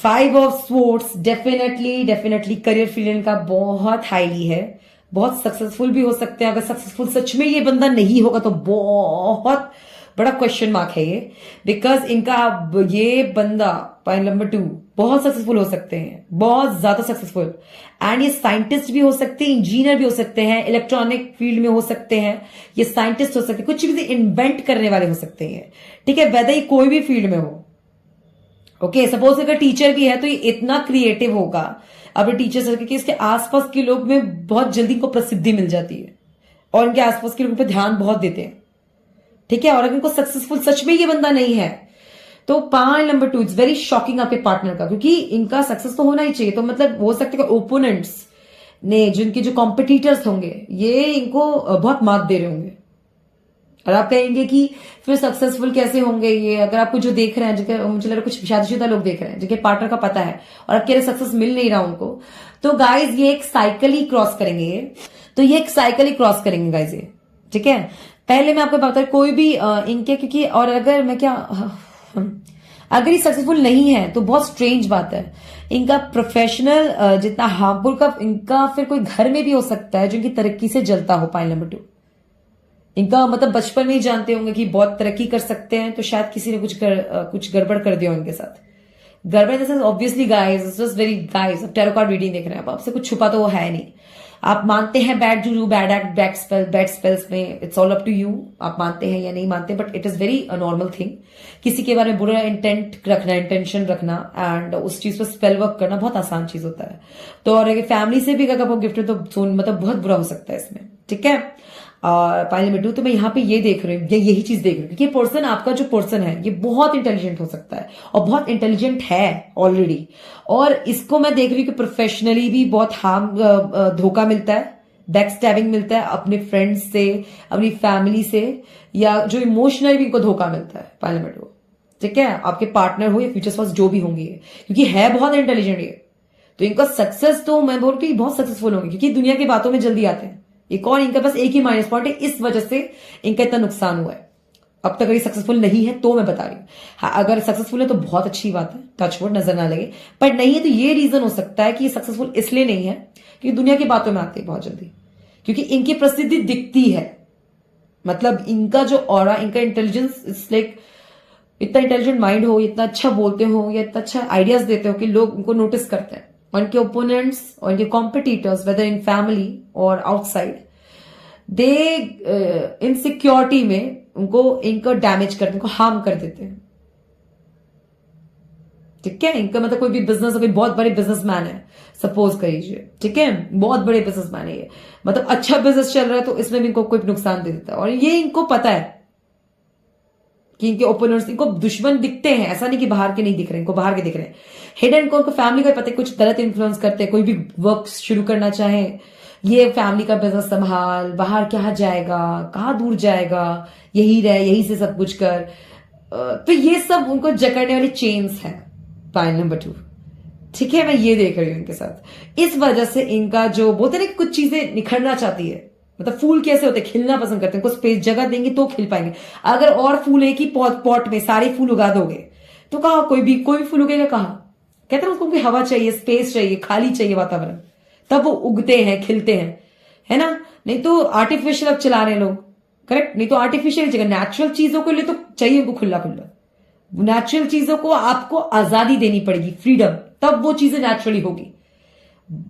5 of swords, definitely career field का बहुत हाईली है, बहुत सक्सेसफुल भी हो सकते हैं। अगर सक्सेसफुल सच में ये बंदा नहीं होगा तो बहुत बड़ा क्वेश्चन मार्क है ये, बिकॉज इनका ये बंदा पॉइंट नंबर 2 बहुत सक्सेसफुल हो सकते हैं, बहुत ज्यादा सक्सेसफुल। एंड ये साइंटिस्ट भी हो सकते हैं, इंजीनियर भी हो सकते हैं, इलेक्ट्रॉनिक फील्ड में हो सकते हैं, ये साइंटिस्ट हो सकते हैं, कुछ भी इन्वेंट करने वाले हो सकते हैं, ठीक है, वैसे ही कोई भी फील्ड में हो। ओके, सपोज अगर टीचर भी है तो ये इतना क्रिएटिव होगा अपने टीचर कि इसके आसपास के लोग में बहुत जल्दी को प्रसिद्धि मिल जाती है और इनके आसपास के लोगों पर ध्यान बहुत देते हैं, ठीक है। और अगर इनको सक्सेसफुल सच में ये बंदा नहीं है तो point number 2 it's very shocking आपके पार्टनर का, क्योंकि इनका सक्सेस तो होना ही चाहिए। तो मतलब हो सकता है कि ओपोनेंट्स ने, जिनके जो कॉम्पिटिटर्स होंगे, ये इनको बहुत मात दे रहे होंगे। और आप कहेंगे कि फिर सक्सेसफुल कैसे होंगे ये, अगर आपको जो देख रहे हैं, जिनके मुझे लग रहा है कुछ शादीशुदा लोग देख रहे हैं जिनके पार्टनर का पता है और आपके लिए सक्सेस मिल नहीं रहा उनको, तो गाइज ये एक साइकिल ही क्रॉस करेंगे, तो ये एक साइकिल ही क्रॉस करेंगे गाइज ये, ठीक है। पहले मैं आपको बता कोई भी इनके, क्योंकि और अगर मैं क्या अगर ये सक्सेसफुल नहीं है तो बहुत स्ट्रेंज बात है, इनका प्रोफेशनल जितना हार्मफुल का इनका फिर कोई घर में भी हो सकता है जो इनकी तरक्की से जलता हो। पॉइंट नंबर 2, इनका मतलब बचपन में ही जानते होंगे कि बहुत तरक्की कर सकते हैं, तो शायद किसी ने कुछ गड़बड़ कर दिया इनके साथ। गड़बड़ जैसे obviously guys, it's just very guys, अब टैरो कार्ड रीडिंग देख रहे हैं आप, आपसे कुछ छुपा तो वो है नहीं, आप मानते हैं bad juju, bad act, bad spells में, it's all up to you, आप मानते हैं या नहीं मानते, but it is very normal thing. किसी के बारे में बुरा इंटेंट रखना, इंटेंशन रखना एंड उस चीज पर स्पेल वर्क करना बहुत आसान चीज होता है। तो और अगर फैमिली से भी अगर आपको गिफ्ट तो मतलब बहुत बुरा हो सकता है इसमें, ठीक है। फाइनल में तो मैं यहाँ पे ये देख रही हूँ, यही चीज देख रही हूँ कि पर्सन, आपका जो पर्सन है ये बहुत इंटेलिजेंट हो सकता है और बहुत इंटेलिजेंट है ऑलरेडी, और इसको मैं देख रही हूँ कि प्रोफेशनली भी बहुत धोखा मिलता है, बैक स्टैबिंग मिलता है अपने फ्रेंड्स से, अपनी फैमिली से, या जो इमोशनली भी इनको धोखा मिलता है फाइनल में, ठीक है। आपके पार्टनर हो या फ्यूचर स्पाउस जो भी होंगे, क्योंकि है बहुत इंटेलिजेंट ये, तो इनका सक्सेस तो मैं बोल रही बहुत सक्सेसफुल होंगे, क्योंकि दुनिया की बातों में जल्दी आते हैं। एक और इनका बस एक ही माइनस पॉइंट है, इस वजह से इनका इतना नुकसान हुआ है। अब तक अगर ये सक्सेसफुल नहीं है तो मैं बता रही हूँ, हाँ अगर सक्सेसफुल है तो बहुत अच्छी बात है, टचवुड नजर ना लगे, पर नहीं है तो ये रीजन हो सकता है कि ये सक्सेसफुल इसलिए नहीं है क्योंकि दुनिया की बातों में आते हैं बहुत जल्दी, क्योंकि इनकी प्रसिद्धि दिखती है, मतलब इनका जो ऑरा, इनका इंटेलिजेंस, इट्स लाइक इतना इंटेलिजेंट माइंड हो, इतना अच्छा बोलते हो या इतना अच्छा आइडियाज देते हो कि लोग उनको नोटिस करते हैं। और इनके ओपोनेंट्स और इनके कॉम्पिटिटर्स, वेदर इन फैमिली और आउटसाइड, दे इनसिक्योरिटी में उनको इनको डैमेज करते, उनको हार्म कर देते हैं, ठीक है। इनका मतलब कोई भी बिजनेस, कोई बहुत बड़े बिजनेसमैन है सपोज करिए, ठीक है, बहुत बड़े बिजनेसमैन है ये, मतलब अच्छा बिजनेस चल रहा है तो इसमें भी इनको कोई नुकसान दे देता है, और ये इनको पता है कि इनके ओपोनेंट्स इनको दुश्मन दिखते हैं, ऐसा नहीं कि बाहर के नहीं दिख रहे, इनको बाहर के दिख रहे हैं, हिडन को फैमिली का पता है, कुछ गलत इन्फ्लुएंस करते हैं, कोई भी वर्क शुरू करना चाहे, ये फैमिली का बिजनेस संभाल, बाहर क्या जाएगा, कहाँ दूर जाएगा, यही रहे, यही से सब कुछ कर, तो ये सब उनको जकड़ने वाली चेन्स है पॉइंट नंबर 2, ठीक है। मैं ये देख रही हूँ इनके साथ, इस वजह से इनका जो बोलते ना कुछ चीजें निखरना चाहती है, मतलब फूल कैसे होते हैं, खिलना पसंद करते हैं, उनको स्पेस जगह देंगे तो खिल पाएंगे। अगर और फूल एक ही पॉट में सारे फूल उगा दोगे तो कहा कोई भी फूल उगेगा, कहा कहते हैं उसको हवा चाहिए, स्पेस चाहिए, खाली चाहिए वातावरण, तब वो उगते हैं, खिलते हैं, है ना। नहीं तो आर्टिफिशियल अब चला रहे हैं लोग, करेक्ट, नहीं तो आर्टिफिशियल जगह नेचुरल चीजों के लिए तो चाहिए उनको खुला खुला, नेचुरल चीजों को आपको आजादी देनी पड़ेगी, फ्रीडम, तब वो चीजें नेचुरली होगी।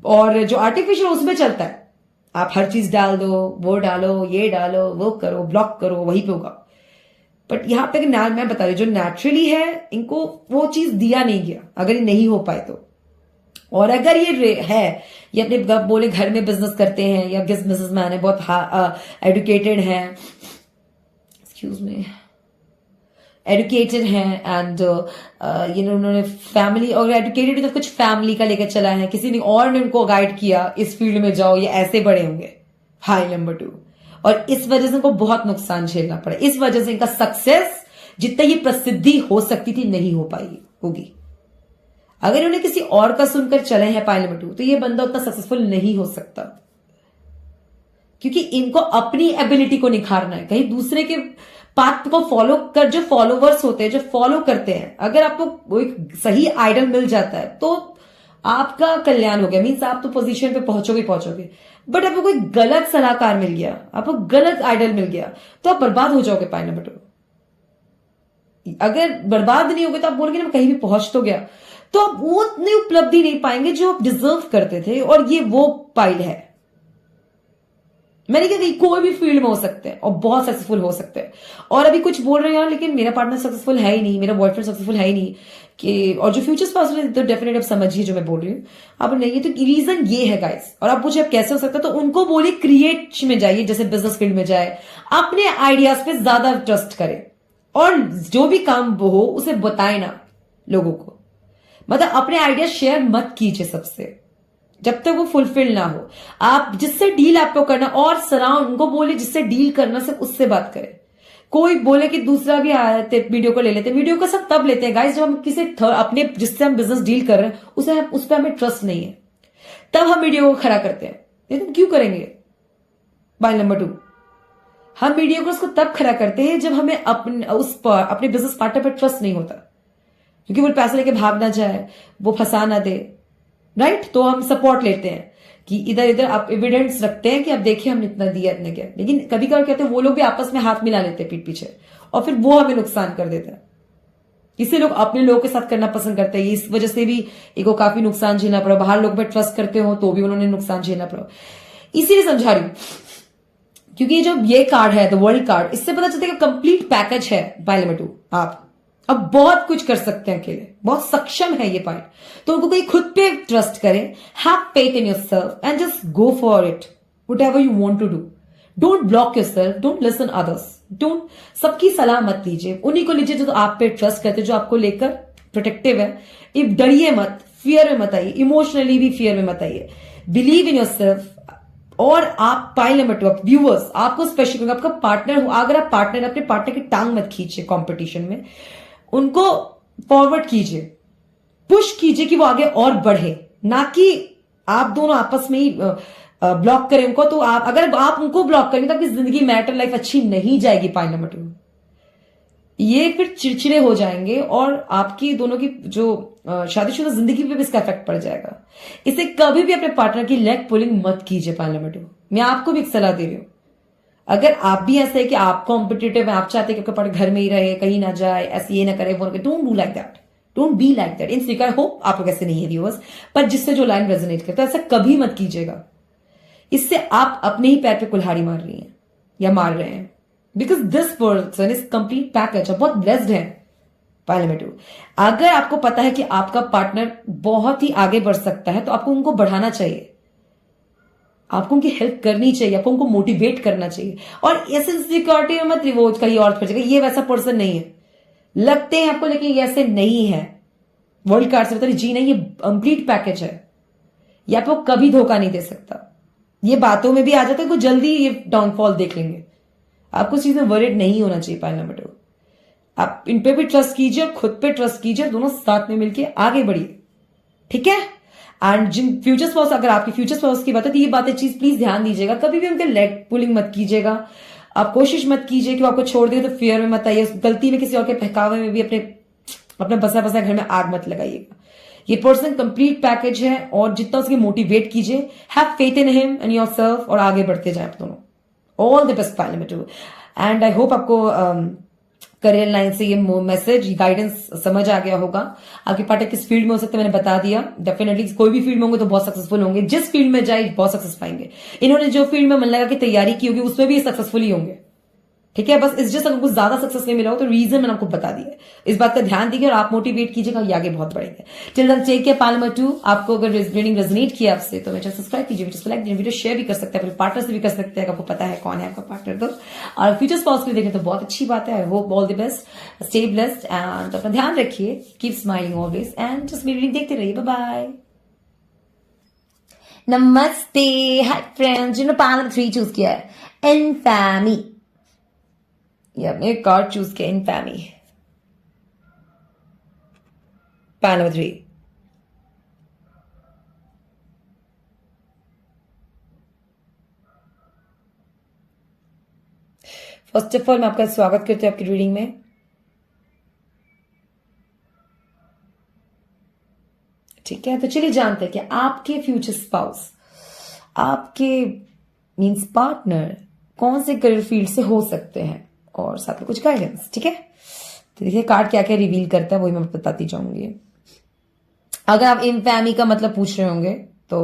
और जो आर्टिफिशियल उसमें चलता है, आप हर चीज डाल दो, वो डालो, ये डालो, वो करो, ब्लॉक करो, वहीं पे होगा। बट यहां तक मैं बता रही, जो नेचुरली है इनको वो चीज दिया नहीं गया, अगर ये नहीं हो पाए तो। और अगर ये है, ये अपने बोले घर में बिजनेस करते हैं या बिजनेसमैन है, बहुत एडुकेटेड है, एक्सक्यूज मी, एडुकेटेड हैं एंड उन्होंने फैमिली और एडुकेटेड तो कुछ फैमिली का लेकर चला है, किसी ने और ने उनको गाइड किया इस फील्ड में जाओ, ये ऐसे बड़े होंगे, हाई नंबर 2, और इस वजह से उनको बहुत नुकसान झेलना पड़ा, इस वजह से इनका सक्सेस जितना ही प्रसिद्धि हो सकती थी नहीं हो पाई होगी। अगर उन्हें किसी और का सुनकर चले हैं पाई नंबर 2 तो ये बंदा उतना सक्सेसफुल नहीं हो सकता, क्योंकि इनको अपनी एबिलिटी को निखारना है, कहीं दूसरे के पाथ को फॉलो कर, जो फॉलोवर्स होते हैं, जो फॉलो करते हैं, अगर आपको एक सही आइडल मिल जाता है तो आपका कल्याण हो गया, मीन्स आप तो पोजीशन पे पहुंचोगे। बट आपको कोई गलत सलाहकार मिल गया, आपको गलत आइडल मिल गया तो आप बर्बाद हो जाओगे पाई नंबर 2। अगर बर्बाद नहीं होगे तो आप बोलोगे ना कहीं भी पहुंच तो गया, तो आप वो उतनी उपलब्धि नहीं पाएंगे जो आप डिजर्व करते थे, और ये वो पाइल है। मैंने कहा कोई भी फील्ड में हो सकते हैं और बहुत सक्सेसफुल हो सकते हैं। और अभी कुछ बोल रहे हैं यार लेकिन मेरा पार्टनर सक्सेसफुल है ही नहीं, मेरा बॉयफ्रेंड सक्सेसफुल है ही नहीं, कि और जो फ्यूचर स्पाउस है तो डेफिनेट आप समझिए जो मैं बोल रही हूँ। अब नहीं तो रीजन ये है गाइस, और आप पूछे अब कैसे हो सकता है, तो उनको बोलिए क्रिएट में जाइए, जैसे बिजनेस फील्ड में जाए, अपने आइडियाज पे ज्यादा ट्रस्ट करें, और जो भी काम हो उसे बताए ना लोगों को, मतलब अपने आइडिया शेयर मत कीजिए सबसे जब तक वो फुलफिल ना हो। आप जिससे डील आपको करना, और सराउंड उनको बोले जिससे डील करना सिर्फ उससे बात करें। कोई बोले कि दूसरा भी आते वीडियो को ले लेते, वीडियो को सब तब लेते हैं गाइस जब हम किसी अपने जिससे हम बिजनेस डील कर रहे हैं उसे उस पर हमें ट्रस्ट नहीं है, तब हम वीडियो को खड़ा करते हैं। लेकिन क्यों करेंगे? पॉइंट नंबर 2, हम वीडियो को उसको तब खड़ा करते हैं जब हमें अपने बिजनेस पार्टनर पर ट्रस्ट नहीं होता, क्योंकि वो पैसे लेके भाग ना जाए, वो फंसा ना दे, राइट। तो हम सपोर्ट लेते हैं कि इधर इधर आप एविडेंस रखते हैं कि अब देखिए हमने इतना दिया, इतने क्या। लेकिन कभी कभी कहते हैं वो लोग भी आपस में हाथ मिला लेते हैं पीठ पीछे, और फिर वो हमें नुकसान कर देता है। इसे लोग अपने लोगों के साथ करना पसंद करते हैं, इस वजह से भी इनको काफी नुकसान झेलना पड़ा। बाहर लोग पे ट्रस्ट करते हो तो भी उन्होंने नुकसान झेलना पड़ा। इसीलिए समझा रही हूं, क्योंकि ये जो ये कार्ड है द वर्ल्ड कार्ड, इससे पता चलता है कि कंप्लीट पैकेज है पाइल नंबर 2। आप अब बहुत कुछ कर सकते हैं अकेले, बहुत सक्षम है ये पाइल। तो उनको कोई खुद पे ट्रस्ट करें, have faith in yourself and just go for it, whatever you want to do. Don't block yourself, don't listen others, don't सबकी सलाह मत लीजिए, उन्हीं को लीजिए जो आप पे ट्रस्ट करते, जो आपको लेकर प्रोटेक्टिव है। इफ डरिए मत, फियर में मत आइए, इमोशनली भी फियर में मत आइए, बिलीव इन योरसेल्फ। और आप पाइल नंबर 2 व्यूअर्स, आपको स्पेशल करूंगा, आपका पार्टनर हो, अगर आप पार्टनर, अपने पार्टनर की टांग मत खींचिए कंपटीशन में, उनको फॉरवर्ड कीजिए, पुश कीजिए कि वो आगे और बढ़े, ना कि आप दोनों आपस में ही ब्लॉक करें उनको। तो आप अगर आप उनको ब्लॉक करेंगे तो आपकी जिंदगी मैटर लाइफ अच्छी नहीं जाएगी पाइल नंबर 2। ये फिर चिड़चिड़े हो जाएंगे और आपकी दोनों की जो शादीशुदा जिंदगी पे भी इसका इफेक्ट पड़ जाएगा। इसे कभी भी अपने पार्टनर की लेग पुलिंग मत कीजिए पाइल नंबर 2। मैं आपको भी एक सलाह दे रही हूं, अगर आप भी ऐसे है कि आप कॉम्पिटिटिव है, आप चाहते हैं कि आपका पार्टनर घर में ही रहे, कहीं ना जाए, ऐसे ये ना करे, वो ना करे, don't do like that, don't be like that. In speaker hope आप लोग ऐसे नहीं है व्यूअर्स, पर जिससे जो लाइन रेजोनेट करता है, ऐसा कभी मत कीजिएगा। इससे आप अपने ही पैर पे कुल्हाड़ी मार रही हैं या मार रहे हैं, because this person is complete package, बहुत ब्लेस्ड है पाइल नंबर 2। अगर आपको पता है कि आपका पार्टनर बहुत ही आगे बढ़ सकता है तो आपको उनको बढ़ाना चाहिए, आपको उनकी हेल्प करनी चाहिए, आपको उनको मोटिवेट करना चाहिए। और ऐसे इनसिक्योरिटी में मत रिवोज कहीं और फिर जाएगा, ये वैसा पर्सन नहीं है, लगते हैं आपको लेकिन ये ऐसे नहीं है। वर्ल्ड कार्ड से बता रही जी नहीं, ये कंप्लीट पैकेज है, ये आपको कभी धोखा नहीं दे सकता। ये बातों में भी आ जाता है, कुछ जल्दी ये डाउनफॉल देख लेंगे। आपको इस चीज में वरीड नहीं होना चाहिए पाइल नंबर 2। आप इन पे भी ट्रस्ट कीजिए और खुद पे ट्रस्ट कीजिए, दोनों साथ में मिलकर आगे बढ़िए, ठीक है। एंड जिन फ्यूचर स्पाउस, अगर आपकी फ्यूचर स्पाउस की बात है तो ये बातें चीज प्लीज ध्यान दीजिएगा, कभी भी उनके लेग पुलिंग मत कीजिएगा। आप कोशिश मत कीजिए कि वो आपको छोड़ दे, तो फियर में मत आइए, गलती में किसी और के बहकावे में भी अपने बसा बसा घर में आग मत लगाइएगा। ये पर्सन कंप्लीट पैकेज है और जितना उसके मोटिवेट कीजिए, have faith in him and yourself, और आगे बढ़ते जाए आप दोनों। All the best pile number 2। And I hope आपको करियर लाइन से ये मैसेज, गाइडेंस समझ आ गया होगा। आपके पार्टनर किस फील्ड में हो सकते हैं मैंने बता दिया। डेफिनेटली कोई भी फील्ड में होंगे तो बहुत सक्सेसफुल होंगे, जिस फील्ड में जाए बहुत सक्सेस पाएंगे। इन्होंने जो फील्ड में मन लगा के तैयारी की होगी उसमें भी सक्सेसफुल ही होंगे, ठीक है। बस इस जस्ट अगर कुछ ज्यादा सक्सेस नहीं मिला हो तो रीजन मैंने आपको बता दिया है, इस बात का ध्यान दीजिए और आप मोटिवेट कीजिएगा, ये आगे बहुत बढ़ेंगे। Till then take care pile number 2। आपको अगर रीडिंग रेजोनेट किया आपसे तो मेरे सब्सक्राइब कीजिए, वीडियो लाइक कीजिए, वीडियो शेयर भी कर सकते हैं, अपने पार्टनर से भी कर सकते हैं, आपको पता है कौन है आपका पार्टनर। तो और फ्यूचर स्पाउस के लिए देखें तो बहुत अच्छी बात है। I hope all the best, stay blessed and अपना ध्यान रखिए, keep smiling always and just मेरी रीडिंग देखते रहिए। Bye bye. नमस्ते, हाय फ्रेंड्स, जिन्होंने पाइल नंबर 3 चूज किया है, इनफैमी, ये आपने कार्ड चूज किया, infamy, pile number 3। First of all मैं आपका स्वागत करती हूँ आपकी रीडिंग में। ठीक है, तो चलिए जानते हैं कि आपके फ्यूचर स्पाउस, आपके मींस पार्टनर कौन से करियर फील्ड से हो सकते हैं, और साथ में कुछ गाइडेंस, ठीक है। तो देखिए कार्ड क्या क्या रिवील करता है वही मैं बताती जाऊंगी। अगर आप इनफैमी का मतलब पूछ रहे होंगे तो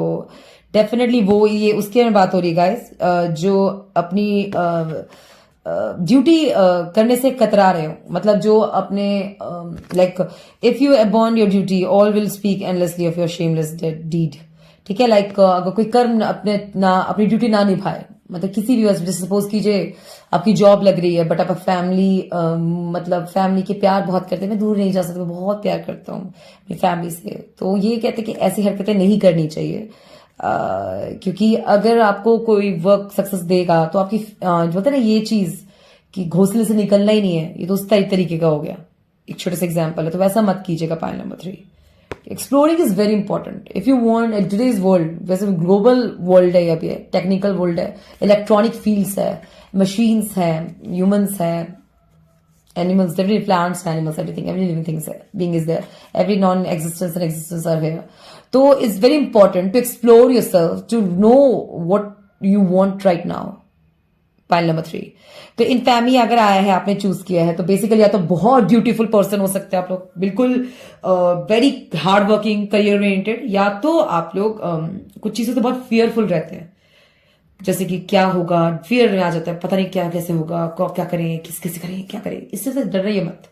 डेफिनेटली वो ये उसके में बात हो रही है गाइस, जो अपनी ड्यूटी करने से कतरा रहे हो, मतलब जो अपने like if you abandon your duty all will speak endlessly of your shameless deed, ठीक है। लाइक अगर कोई कर्म अपनी ड्यूटी ना निभाए, मतलब किसी भी वजह से, सपोज कीजिए आपकी जॉब लग रही है बट आप फैमिली मतलब फैमिली के प्यार बहुत करते हैं, मैं दूर नहीं जा सकती, मैं बहुत प्यार करता हूँ अपनी फैमिली से, तो ये कहते हैं कि ऐसी हरकतें नहीं करनी चाहिए। क्योंकि अगर आपको कोई वर्क सक्सेस देगा तो आपकी जो होता है ना ये चीज कि घोंसले से निकलना ही नहीं है, ये तो उस तरीके का हो गया, एक छोटा सा एग्जाम्पल है, तो वैसा मत कीजिएगा pile number 3। Exploring is very important if you want in today's world, वैसे ग्लोबल वर्ल्ड है, अभी टेक्निकल वर्ल्ड है, इलेक्ट्रॉनिक फील्ड्स है, मशीन्स है, ह्यूमंस है, animals, every plants, animals, everything, every living thing being is there, every non-existence and existence are here. So it's very important to explore yourself, to know what you want right now. Pile number 3। तो इनफैमी अगर आया है, आपने चूज किया है, तो बेसिकली या तो बहुत ब्यूटीफुल पर्सन हो सकते हैं आप लोग, बिल्कुल very hard working, career oriented, या तो आप लोग कुछ चीजों से बहुत फियरफुल रहते हैं, जैसे कि क्या होगा, फियर में आ जाता है, पता नहीं क्या कैसे होगा, क्या करें, कैसे करें, क्या करें, इससे से डर रही है मत।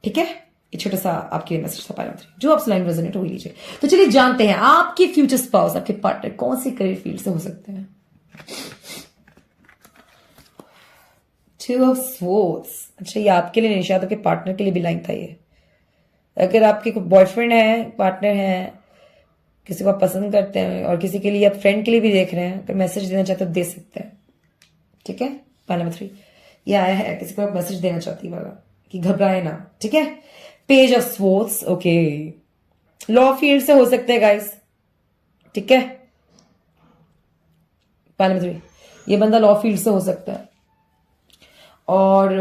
ठीक है, ये छोटा सा आपके मैसेज था पायलम 3, जो आपसे लाइन रेजोनेट वही लीजिए। तो चलिए जानते हैं आपके फ्यूचर स्पाउस, आपके पार्टनर कौन सी करियर फील्ड से हो सकते हैं। 2 ऑफ स्वॉर्ड्स, अच्छा ये आपके लिए नहीं, शायद आपके पार्टनर के लिए भी लाइन था ये। अगर आपके कोई बॉयफ्रेंड है, पार्टनर है, किसी को आप पसंद करते हैं और किसी के लिए आप फ्रेंड के लिए भी देख रहे हैं, अगर मैसेज देना चाहते हो दे सकते हैं। ठीक है, पायलम नंबर 3 ये आया है, किसी को आप मैसेज देना चाहती वाला कि घबराए ना। ठीक है, page of swords, okay, law field से हो सकते हैं गाइस। ठीक है, पायलम नंबर 3 ये बंदा लॉ फील्ड से हो सकता है और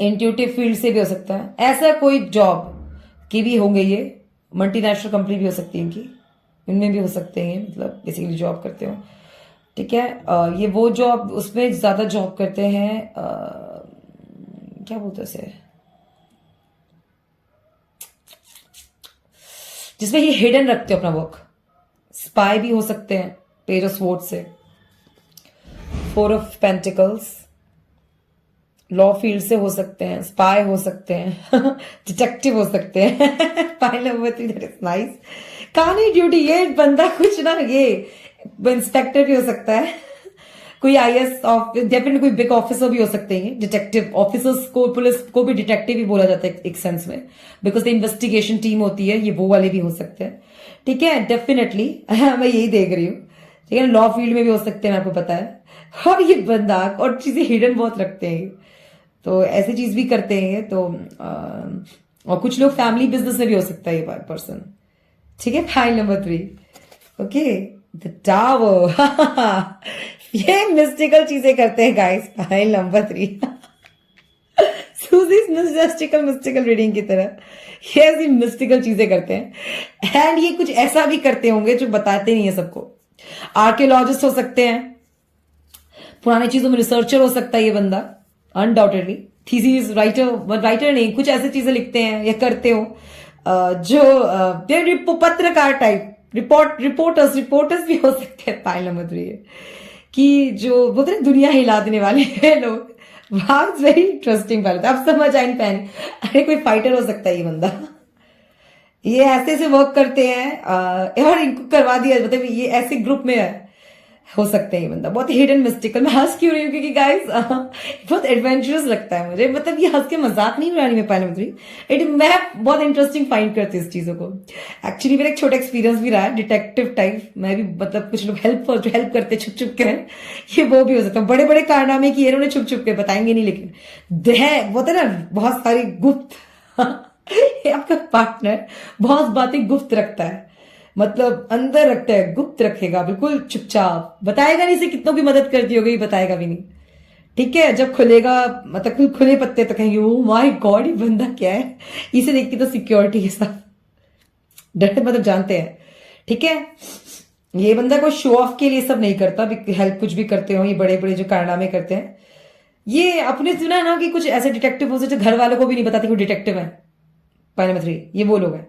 इंट्यूटिव फील्ड से भी हो सकता है। ऐसा कोई जॉब की भी होंगे, ये मल्टीनेशनल कंपनी भी हो सकती है इनकी, इनमें भी हो सकते हैं, मतलब बेसिकली जॉब करते हो। ठीक है, ये वो जॉब, उसमें ज्यादा जॉब करते हैं, क्या बोलते हैं उसे, जिसमें ये हिडन रखते हो अपना वर्क। स्पाई भी हो सकते हैं पेज ऑफ स्वॉर्ड से। 4 ऑफ पेंटिकल्स, लॉ फील्ड से हो सकते हैं, स्पाई हो सकते हैं, डिटेक्टिव हो सकते हैं। पायलम नंबर 3 दैट इज नाइस। कहानी ड्यूटी, ये बंदा कुछ ना, ये इंस्पेक्टर भी हो सकता है, कोई आईएएस ऑफिस, डेफिनेटली कोई बिग ऑफिसर भी हो सकते हैं। डिटेक्टिव ऑफिसर्स को, पुलिस को भी डिटेक्टिव ही बोला जाता है एक सेंस में, बिकॉज द इन्वेस्टिगेशन टीम होती है, ये वो वाले भी हो सकते हैं। ठीक है, डेफिनेटली मैं यही देख रही हूँ। ठीक है, लॉ फील्ड में भी हो सकते हैं, आपको पता है। और ये बंदा और चीजें हिडन बहुत रखते हैं, तो ऐसी चीज भी करते हैं। तो और कुछ लोग फैमिली बिजनेस में भी हो सकता है ये पर्सन। ठीक है, file number 3 okay, the tower. ये मिस्टिकल चीजें करते हैं guys, file number 3। Suzy's mystical reading की तरह ये ऐसी मिस्टिकल चीजें करते हैं, एंड ये कुछ ऐसा भी करते होंगे जो बताते नहीं है सबको। आर्कियोलॉजिस्ट हो सकते हैं, पुरानी चीजों में रिसर्चर हो सकता है ये बंदा, अनडाउटेडली। थीसिस राइटर नहीं, कुछ ऐसी चीजें लिखते हैं या करते हो जो पत्रकार टाइप, रिपोर्टर्स भी हो सकते हैं। पाइल नंबर 3 कि जो बोलते हैं दुनिया हिला देने वाले हैं लोग। वाज वेरी इंटरेस्टिंग पाइल, अब समझ आई पैन। अरे कोई फाइटर हो सकता है ये बंदा, ये ऐसे ऐसे वर्क करते हैं और इनको करवा दिया, मतलब ये ऐसे ग्रुप में हो सकते हैं ये बंदा। बहुत हिडन मिस्टिकल। मैं हंस क्यों रही हूँ क्योंकि गाइस बहुत एडवेंचरस लगता है मुझे, मतलब ये हंस के मजाक नहीं उड़ानी मैं पायलम नंबर 3, मैं बहुत इंटरेस्टिंग फाइंड करती हूँ इस चीजों को। एक्चुअली मेरा एक छोटा एक्सपीरियंस भी रहा है डिटेक्टिव टाइप, मैं भी मतलब कुछ लोग हेल्प करते छुप छुप कर, ये वो भी हो सकता है। बड़े बड़े कारनामे किए उन्होंने छुप छुप के, बताएंगे नहीं, लेकिन बोलते ना बहुत सारी गुप्त आपका पार्टनर बहुत बातें गुप्त रखता है, मतलब अंदर रखता है, गुप्त रखेगा, बिल्कुल चुपचाप बताएगा नहीं। से कितनों की मदद करती होगी, बताएगा भी नहीं। ठीक है, जब खुलेगा मतलब खुले पत्ते तो कहेंगे ओ माय गॉड ये बंदा क्या है, इसे देख के तो सिक्योरिटी के साथ डर, मतलब जानते हैं। ठीक है, ये बंदा कोई शो ऑफ के लिए सब नहीं करता, हेल्प कुछ भी करते हो, ये बड़े बड़े जो कारनामे करते हैं। ये अपने सुना है ना कि कुछ ऐसे डिटेक्टिव हो जो घर वालों को भी नहीं बताते कि वो डिटेक्टिव है। पॉइंट नंबर 3 ये वो लोग हैं,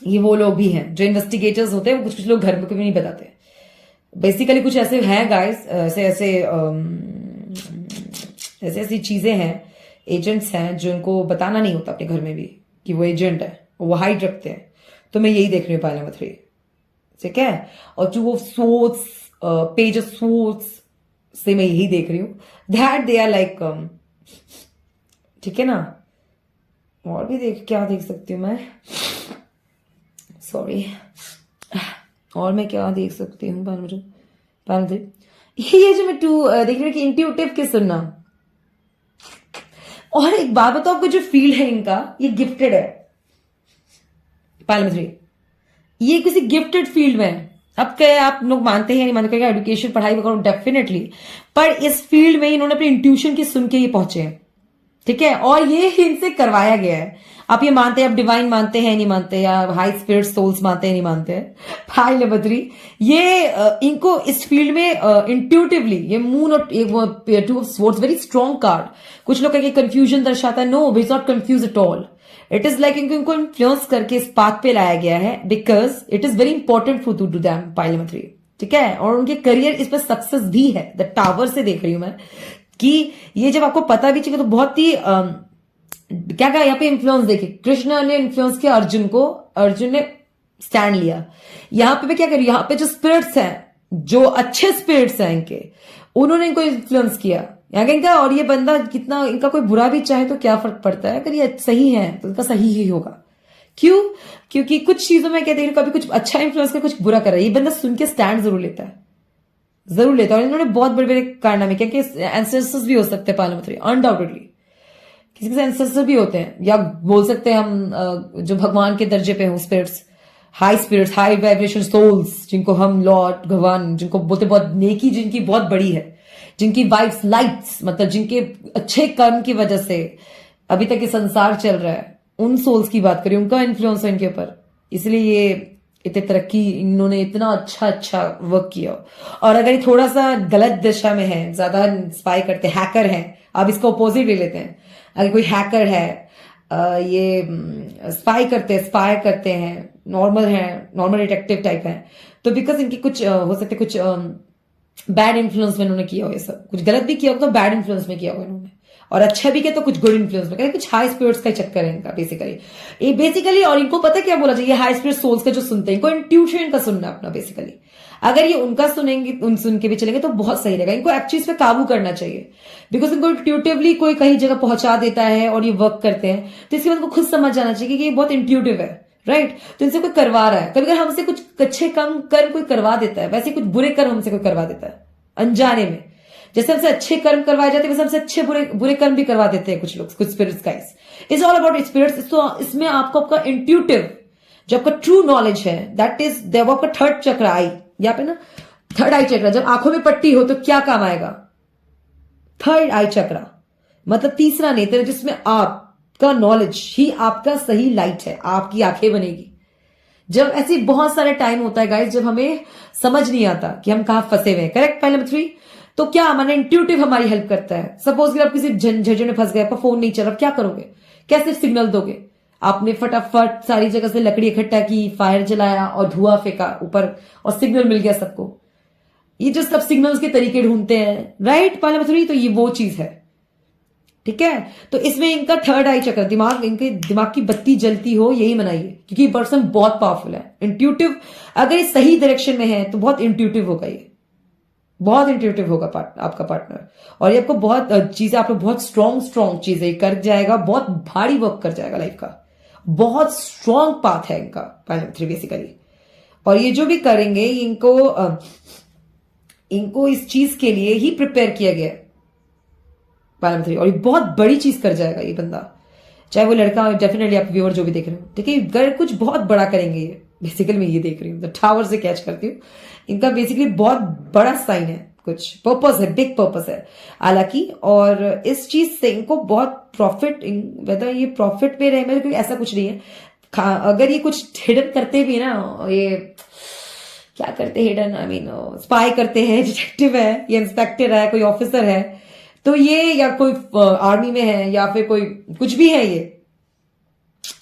ये वो लोग भी हैं जो इन्वेस्टिगेटर्स होते हैं, वो कुछ लोग घर में कभी नहीं बताते। बेसिकली कुछ ऐसे हैं गाइस, ऐसे ऐसी चीजें हैं, एजेंट्स हैं जो इनको बताना नहीं होता अपने घर में भी कि वो एजेंट है, वो हाइड रखते हैं। तो मैं यही देख रही हूँ पाइल नंबर 3। ठीक है, और 2 of swords, page of swords से मैं यही देख रही हूँ दैट दे आर लाइक, ठीक है ना। और भी क्या देख सकती हूँ मैं, सॉरी, और मैं क्या देख सकती हूँ मुझे ये जो मैं 2 देख रही हूँ कि इंट्यूटिव के सुनना। और एक बात बताओ, आपको जो फील्ड है इनका, ये गिफ्टेड है। पाइल नंबर 3 ये किसी गिफ्टेड फील्ड में है। अब क्या आप लोग मानते हैं नहीं मानते, एजुकेशन पढ़ाई वगैरह डेफिनेटली, पर इस फील्ड में इन्होंने अपने इंट्यूशन की सुन के ये पहुंचे हैं। ठीक है, और ये इनसे करवाया गया है। आप ये मानते हैं, आप डिवाइन मानते हैं नहीं मानते, या हाई स्पिरिट सोल्स मानते हैं नहीं मानते हैं। फाइल नंबर 3 ये इनको इस फील्ड में इंट्यूटिवली, ये मून और 2 of swords very strong card. कुछ लोग कहेंगे कंफ्यूजन दर्शाता है, no it's not confuse at all. It is like इनको इन्फ्लुएंस करके इस पाथ पे लाया गया है because it is very important for to do them पायलोमेट्री, ठीक है। और उनके करियर इस पर सक्सेस भी है, द टावर से देख रही हूं मैं कि ये जब आपको पता भी चाहिए तो बहुत ही क्या कहा यहाँ पे इन्फ्लुएंस देखिए, कृष्ण ने इन्फ्लुएंस किया अर्जुन को, अर्जुन ने स्टैंड लिया। यहां पे मैं क्या करूं, यहाँ पे जो स्पिरिट्स हैं, जो अच्छे स्पिरिट्स हैं इनके, उन्होंने इनको इन्फ्लुएंस किया यहाँ के इनका। और ये बंदा कितना इनका कोई बुरा भी चाहे तो क्या फर्क पड़ता है, अगर ये सही है तो इनका सही ही होगा। क्यों? क्योंकि कुछ चीजों में कहते हैं कभी कुछ अच्छा इन्फ्लुएंस कर, कुछ बुरा कर रहा है, ये बंदा सुन के स्टैंड जरूर लेता है, जरूर लेता है। और इन्होंने बहुत बड़े बड़े कारनामे, क्योंकि एंसेस्टर्स भी हो सकते हैं पार्लियामेंट्री, अनडाउटेडली किसी के एंसेस्टर भी होते हैं, या बोल सकते हैं हम जो भगवान के दर्जे पे हो, स्पिरिट्स, हाई वाइब्रेशन सोल्स, जिनको हम लॉर्ड भगवान जिनको बोलते, बहुत नेकी जिनकी बहुत बड़ी है, जिनकी वाइब्स लाइट्स, मतलब जिनके अच्छे कर्म की वजह से अभी तक ये संसार चल रहा है, उन सोल्स की बात करें, उनका इन्फ्लुएंस है इनके ऊपर, इसलिए ये इतने तरक्की, इन्होंने इतना अच्छा वर्क किया। और अगर ये थोड़ा सा गलत दिशा में है, ज्यादा स्पाई करते, हैकर है, अब इसका अपोजिट ले लेते हैं, अगर कोई हैकर है, ये स्पाई करते हैं, नॉर्मल डिटेक्टिव टाइप है, तो बिकॉज इनकी कुछ हो सकते कुछ बैड इन्फ्लुएंस में इन्होंने किया हो, ये सब कुछ गलत भी किया हो तो बैड इन्फ्लुएंस में किया हो इन्होंने, और अच्छा भी किया तो कुछ गुड इन्फ्लुएंस में, कुछ हाई स्पिरिट्स का चक्कर है इनका बेसिकली। और इनको पता क्या बोला चाहिए, हाई स्पिरिट सोल्स का जो सुनते हैं, इनको इंट्यूशन का सुनना अपना बेसिकली, अगर ये उनका सुनेंगे, उन सुन के भी चलेंगे तो बहुत सही रहेगा। इनको एक्चुअली इस पे काबू करना चाहिए, बिकॉज इनको इंट्यूटिवली कोई कहीं जगह पहुंचा देता है और ये वर्क करते हैं, तो इसके बाद इनको खुद समझ जाना चाहिए कि ये बहुत इंट्यूटिव है, राइट। तो इनसे कोई करवा रहा है, कभी अगर हमसे कुछ अच्छे कम कर्म कोई करवा देता है, वैसे कुछ बुरे कर्म हमसे कोई करवा देता है अनजाने में, जैसे हमसे अच्छे कर्म करवाए जाते हैं वैसे हमसे अच्छे बुरे कर्म भी करवा देते हैं कुछ लोग, कुछ spirits guys. It's all about spirits. तो इसमें आपको आपका इंट्यूटिव जो आपका ट्रू नॉलेज है, दैट इज देव आपका थर्ड चक्र आई, यहाँ पे ना थर्ड आई चक्र, जब आंखों में पट्टी हो तो क्या काम आएगा, थर्ड आई चक्र मतलब तीसरा नेत्र, जिसमें आपका नॉलेज ही आपका सही लाइट है, आपकी आंखें बनेगी। जब ऐसी बहुत सारे टाइम होता है गाइस जब हमें समझ नहीं आता कि हम कहां फंसे हुए हैं, करेक्ट पायलोमेट्री, तो क्या हमारा इंट्यूटिव हमारी हेल्प करता है। सपोज कि आप किसी झंझट में फंस गए, आपका फोन नहीं चल रहा, क्या करोगे, कैसे सिग्नल दोगे, आपने फटाफट सारी जगह से लकड़ी इकट्ठा की, फायर जलाया और धुआं फेंका ऊपर और सिग्नल मिल गया सबको। ये जो सब सिग्नल्स के तरीके ढूंढते हैं, राइट पायलोमेट्री, तो ये वो चीज है, ठीक है। तो इसमें इनका थर्ड आई चक्र, इनके दिमाग की बत्ती जलती हो, यही मनाइए, क्योंकि ये पर्सन बहुत पावरफुल है, इंट्यूटिव। अगर ये सही डायरेक्शन में है तो बहुत इंट्यूटिव होगा, ये बहुत इंट्यूटिव होगा आपका पार्टनर, और ये आपको बहुत चीजें, आपको बहुत स्ट्रॉन्ग चीजें कर जाएगा, बहुत भारी वर्क कर जाएगा लाइफ का, बहुत स्ट्रॉन्ग पाथ है इनका पायलोमेट्री बेसिकली। और ये जो भी करेंगे इनको इस चीज के लिए ही प्रिपेयर किया गया है पायलोमेट्री, और ये बहुत बड़ी चीज कर जाएगा ये बंदा, चाहे वो लड़का, डेफिनेटली आप व्यूअर जो भी देख रहे हो, ठीक है, अगर कुछ बहुत बड़ा करेंगे ये, बेसिकली मैं ये देख रही हूँ, टावर से कैच करती हूँ, इनका बेसिकली बहुत बड़ा साइन है, कुछ पर्पस है, बिग पर्पस है हालांकि। और इस चीज से इनको बहुत प्रॉफिट, वेदर ये प्रॉफिट पे रहे मेरे, क्योंकि ऐसा कुछ नहीं है, अगर ये कुछ हिडन करते भी ना, ये क्या करते हिडन, आई मीन स्पाई करते हैं, डिटेक्टिव है, ये इंस्पेक्टर है, कोई ऑफिसर है, तो ये, या कोई आर्मी में है, या फिर कोई कुछ भी है, ये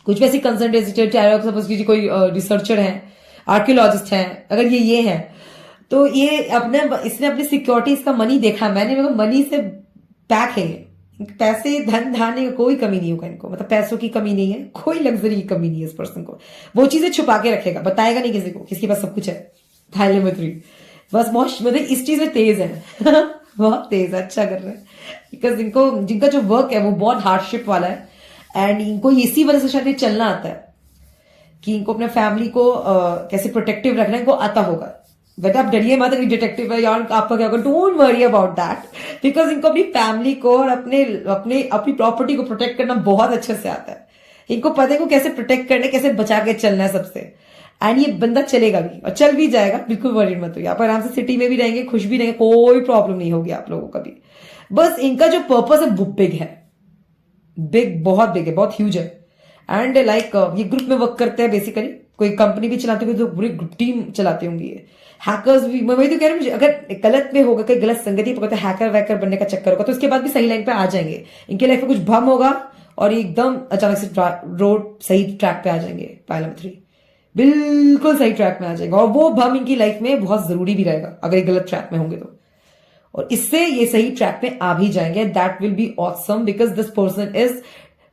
कुछ वैसी कंसल्टेंट, चाहे आप सपोज कीजिए कोई रिसर्चर है, आर्कियोलॉजिस्ट है, अगर ये है, तो ये इसने अपनी सिक्योरिटी, इसका मनी देखा मैंने, मनी से पैक है, पैसे धन धान्य की कोई कमी नहीं होगा इनको, मतलब पैसों की कमी नहीं है, कोई लग्जरी की कमी नहीं है इस पर्सन को, वो चीजें छुपा के रखेगा, बताएगा नहीं किसी को, किसके पास सब कुछ है। पायलोमेट्री बस बहुत, मतलब इस चीज में तेज है बहुत तेज, अच्छा कर रहे हैं, बिकॉज जिनका जो वर्क है वो बहुत हार्डशिप वाला है, एंड इनको इसी वजह से शायद चलना आता है कि इनको अपने फैमिली को कैसे प्रोटेक्टिव रखना इनको आता होगा। बट आप डरिए मत, डिटेक्टिव है यार, आपका क्या होगा, don't worry about that, because इनको अपनी फैमिली को और अपनी प्रॉपर्टी को प्रोटेक्ट करना बहुत अच्छे से आता है। इनको पता है को कैसे प्रोटेक्ट करना है, कैसे बचा के चलना है सबसे, एंड ये बंदा चलेगा भी और चल भी जाएगा, बिल्कुल वरी मत हो, आप आराम से सिटी में भी रहेंगे, खुश भी रहेंगे, कोई प्रॉब्लम नहीं होगी आप लोगों को कभी। बस इनका जो पर्पस है वो बिग है, बिग, बहुत बिग है, बहुत ह्यूज है, एंड लाइक ये ग्रुप में वर्क करते हैं बेसिकली, कोई कंपनी भी चलाते होंगे तो पूरी ग्रुप टीम चलाते होंगे ये, हैकर्स भी, मैं वही तो कह रही हूँ, अगर गलत में होगा, कोई गलत संगति पकड़ते हैकर वैकर बनने का चक्कर होगा तो उसके बाद भी सही लाइन पे आ जाएंगे, इनके लाइफ में कुछ भम होगा और ये एकदम अचानक से रोड सही ट्रैक पे आ जाएंगे। पाइल नंबर 3 बिल्कुल सही ट्रैक में आ जाएगा, और वो बम इनकी लाइफ में बहुत जरूरी भी रहेगा अगर ये गलत ट्रैक में होंगे तो, और इससे ये सही ट्रैक पे आ भी जाएंगे। That will be awesome because this person is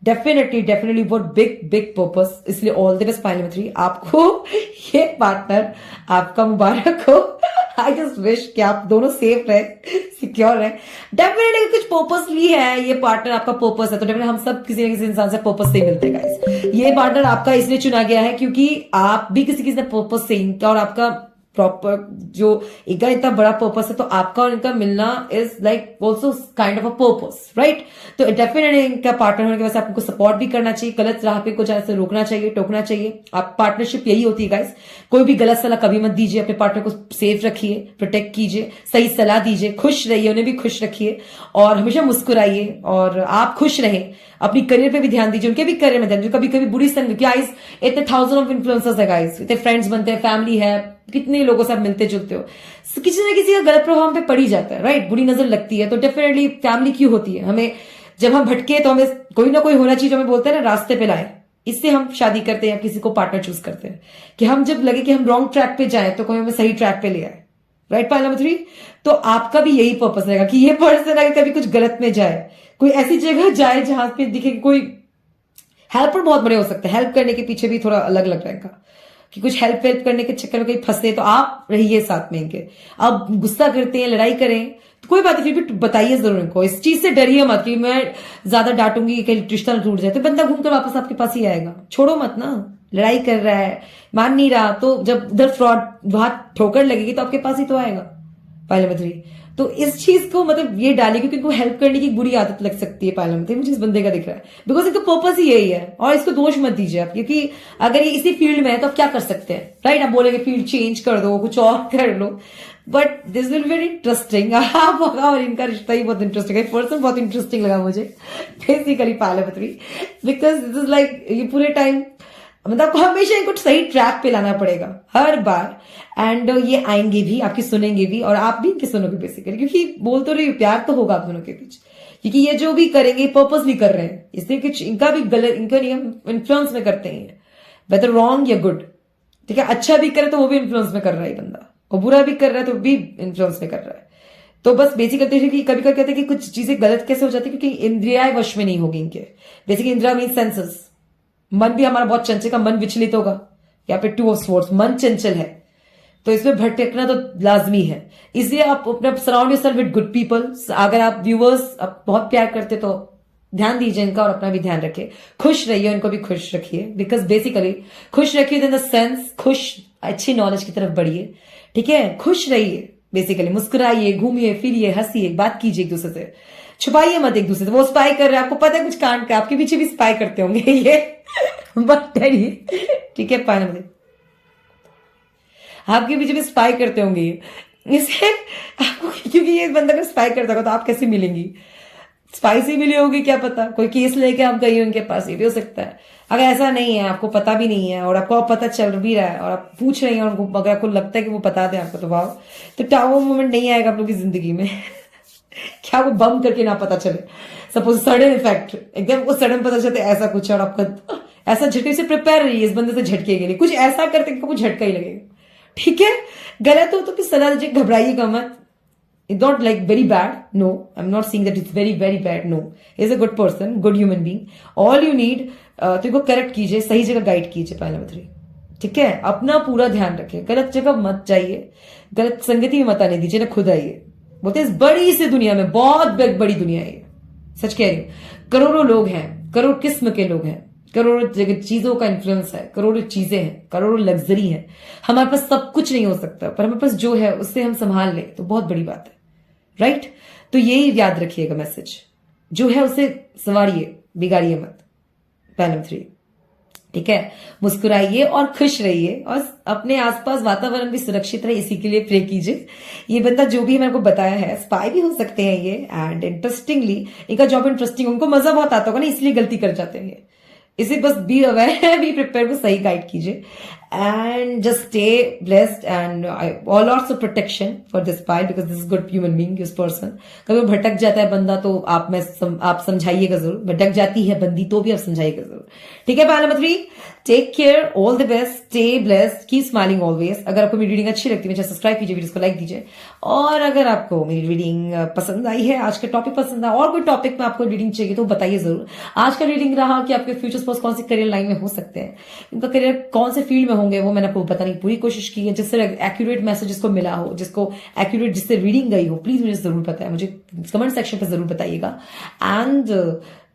definitely for big big purpose. इसलिए all the best pile number 3, आपको ये पार्टनर आपका मुबारक हो। आई जस्ट विश कि आप दोनों सेफ रहे, सिक्योर रहे। डेफिनेटली कुछ पर्पसली है ये पार्टनर, आपका पर्पस है तो डेफिनेटली हम सब किसी न किसी इंसान से पर्पस से ही मिलते हैं गाइस। ये पार्टनर आपका इसलिए चुना गया है क्योंकि आप भी किसी किसी पर्पस से, और आपका प्रॉपर जो इनका इतना बड़ा पर्पस है तो आपका और इनका मिलना is like also kind of a purpose, right. तो डेफिनेटली इनका पार्टनर होने की वजह से आपको सपोर्ट भी करना चाहिए, गलत राह पे को जाने से रोकना चाहिए, टोकना चाहिए। आप पार्टनरशिप यही होती है गाइस, कोई भी गलत सलाह कभी मत दीजिए, अपने पार्टनर को सेफ रखिए, प्रोटेक्ट कीजिए, सही सलाह दीजिए, खुश रहिए, उन्हें भी खुश रखिए और हमेशा मुस्कुराइए और आप खुश रहें। अपनी करियर पे भी ध्यान दीजिए, उनके भी करियर में ध्यान दीजिए। कभी कभी बुरी संगत, गाइस इतने थाउजेंड ऑफ इन्फ्लुएंसर्स है गाइस, इतने फ्रेंड्स बनते हैं, फैमिली है, कितने लोगों से आप मिलते जुलते हो, किसी ना किसी का गलत प्रभाव हम पे पड़ ही जाता है, राइट। बुरी नजर लगती है तो डेफिनेटली फैमिली क्यों होती है, हमें जब हम भटके तो हमें कोई ना कोई होना चाहिए जो हमें बोलते हैं ना रास्ते पे लाए। इससे हम शादी करते हैं या किसी को पार्टनर चूज करते हैं कि हम जब लगे कि हम रॉन्ग ट्रैक पे जाए तो कोई हमें सही ट्रैक पे ले आए, राइट। पाइल नंबर 3, तो आपका भी यही पर्पस रहेगा कि ये पर्सन अगर कभी कुछ गलत में जाए, कोई ऐसी जगह जाए जहां पे दिखे कोई हेल्पर बहुत बड़े हो सकते हैं, हेल्प करने के पीछे भी थोड़ा अलग अलग रहेगा कि कुछ हेल्प करने के चक्कर में कहीं फंसे तो आप रहिए साथ में इनके। आप गुस्सा करते हैं, लड़ाई करें तो कोई बात नहीं, फिर भी बताइए जरूर इनको, इस चीज से डरिए मत कि मैं ज्यादा डांटूंगी कहीं रिश्ता टूट जाए, तो बंदा घूमकर वापस आपके पास ही आएगा। छोड़ो मत ना, लड़ाई कर रहा है, मान नहीं रहा, तो जब उधर फ्रॉड वहां ठोकर लगेगी तो आपके पास ही तो आएगा। पाइल नंबर 3, तो इस चीज को मतलब ये डालिए क्योंकि इनको हेल्प करने की बुरी आदत लग सकती है। पाइल नंबर 3 मुझे इस बंदे का दिख रहा है बिकॉज इनका पर्पस ही यही है, और इसको दोष मत दीजिए आप, क्योंकि अगर ये इसी फील्ड में है तो आप क्या कर सकते हैं, राइट। आप बोलेंगे फील्ड चेंज कर दो, कुछ और कर लो, but this will very interesting. आप और इनका रिश्ता ही बहुत इंटरेस्टिंग है, पर्सन बहुत इंटरेस्टिंग लगा मुझे basically pile number 3 because this is like ये पूरे टाइम मतलब आपको हमेशा इनको सही ट्रैक पे लाना पड़ेगा हर बार, एंड ये आएंगे भी, आपकी सुनेंगे भी और आप भी इनके सुनोगे बेसिकली, क्योंकि बोल तो रही प्यार तो होगा आप दोनों के बीच, क्योंकि ये जो भी करेंगे पर्पसली कर रहे हैं, इसलिए कुछ इनका भी गलत, इनका नहीं इन्फ्लुएंस में करते हैं, वेदर रॉन्ग या गुड, ठीक है। अच्छा भी करे तो वो भी इन्फ्लुएंस में कर रहा है बंदा, और बुरा भी कर रहा है तो भी इन्फ्लुएंस में कर रहा है। तो बस बेसिकली कभी कभी कहते हैं कि कुछ चीजें गलत कैसे हो जाती है क्योंकि इंद्रियाएं वश में नहीं होगी इनके। बेसिकली इंद्रिया मीन सेंसेस, मन भी हमारा बहुत चंचल का, मन विचलित होगा, यहाँ पे 2 ऑफ स्वॉर्ड्स, मन चंचल है तो इसमें भटकना तो लाजमी है। इसलिए आप अपना surround yourself with good people. अगर आप व्यूअर्स आप बहुत प्यार करते तो ध्यान दीजिए इनका और अपना भी ध्यान रखिए, खुश रहिए, उनको भी खुश रखिए, बिकॉज बेसिकली खुश रखिए इन द सेंस खुश अच्छी नॉलेज की तरफ बढ़िए, ठीक है। खुश रहिए, बेसिकली मुस्कुराइए, घूमिए फिरिए, हंसिए, बात कीजिए एक दूसरे से, छुपाइए मत एक दूसरे से। वो स्पाई कर रहे हैं, आपको पता है कुछ कांड का, आपके पीछे भी स्पाई करते होंगे ये मत डरिए, ठीक है। पाइल नंबर 3, आपके पीछे भी स्पाई करते होंगे इसे आपको, क्योंकि ये बंदा अगर स्पाई करता होगा तो आप कैसे मिलेंगी, स्पाई से मिली होगी क्या पता, कोई केस लेके आप गई हो उनके पास, ये भी हो सकता है। अगर ऐसा नहीं है, आपको पता भी नहीं है और आपको पता चल भी रहा है और आप पूछ रही हैं और उनको अगर आपको लगता है कि वो बता दें आपको, तो वाह, तो टावर मोमेंट नहीं आएगा आप लोग की जिंदगी में क्या वो बम करके ना पता चले, सपोज सडन इफेक्ट, एकदम वो सडन पता चलते ऐसा कुछ और आपका ऐसा झटके से प्रिपेयर रहिए इस बंदे से झटके के लिए, कुछ ऐसा करते आपको झटका ही लगेगा, ठीक है। गलत हो तो फिर सलाह दीजिए, घबराइएगा मत। It's not like very bad. No, I'm not saying that it's very, very bad. No, he's a good person, good human being. All you need, तो इनको करेक्ट कीजिए, सही जगह गाइड कीजिए। पाइल नंबर 3, ठीक है। अपना पूरा ध्यान रखिए, गलत जगह मत जाइए, गलत संगति में मत आने दीजिए, ना खुद आइए। बोलते इस बड़ी सी दुनिया में, बहुत बड़ी दुनिया है, सच कह रही हूँ, करोड़ों लोग हैं, करोड़ किस्म के लोग हैं, करोड़ों चीजों का इन्फ्लुएंस है, करोड़ों चीजें हैं, करोड़ों लग्जरी है। हमारे पास सब कुछ नहीं हो सकता, पर हमारे पास जो है उससे हम संभाल लें तो बहुत बड़ी बात है, राइट। तो यही याद रखिएगा मैसेज, जो है उसे संवारिए, बिगाड़िए मत। पाइल नंबर 3, ठीक है। मुस्कुराइए और खुश रहिए और अपने आसपास वातावरण भी सुरक्षित रहे, इसी के लिए प्रे कीजिए। ये बंदा जो भी मेरे को बताया है, स्पाई भी हो सकते हैं ये, एंड इंटरेस्टिंगली इनका जॉब इंटरेस्टिंग, उनको मजा बहुत आता होगा ना, इसलिए गलती कर जाते हैं ये। इसे बस बी अवेयर, बी प्रिपेयर को सही गाइड कीजिए and just stay blessed and all lots of protection for this pile because this is good human being, this person. कभी वो भटक जाता है बंदा तो आप समझाइएगा जरूर, भटक जाती है बंदी तो भी आप समझाइएगा जरूर, ठीक है। Pile number 3, take care, all the best, stay blessed, keep smiling always. अगर आपको मेरी रीडिंग अच्छी लगती है मुझे सब्सक्राइब कीजिए, वीडियो को लाइक दीजिए, और अगर आपको मेरी रीडिंग पसंद आई है, आज का टॉपिक पसंद है और कोई टॉपिक में आपको रीडिंग चाहिए तो बताइए जरूर। आज का रीडिंग रहा कि आपके फ्यूचर स्पोर्ट्स कौन सी करियर लाइन में हो सकते हैं, उनका करियर कौन से फील्ड में होंगे, वो मैंने आपको बताने की पूरी कोशिश की है। जिससे एक्यूरेट मैसेज जिसको मिला हो, जिसको एक्यूरेट जिससे रीडिंग गई हो, प्लीज मुझे जरूर बताएं, मुझे कमेंट सेक्शन पर जरूर बताइएगा। एंड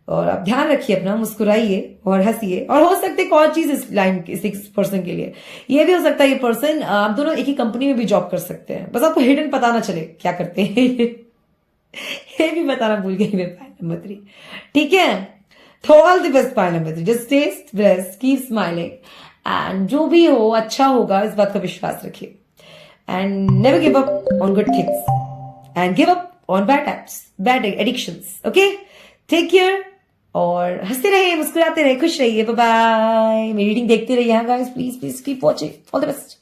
और आप ध्यान रखिए अपना, मुस्कुराइए और हंसिए, और हो सकता है एक और चीज इस लाइन इस पर्सन के लिए ये भी हो सकता है, ये पर्सन आप दोनों एक ही कंपनी में भी जॉब कर सकते हैं, बस आपको हिडन पता ना चले क्या करते हैं ये भी बताना भूल गई मैं। पाइल नंबर 3, ठीक है। तो all the best pile number 3, just stay blessed, keep smiling, and जो भी हो अच्छा होगा, इस बात का विश्वास रखिए। And never give up on good things and give up on bad habits, bad addictions, okay. Take care और हंसते रहिए, मुस्कुराते रहिए, खुश रहिए। Bye bye. मेरी रीडिंग देखते रहिए guys, please please keep watching. All the best.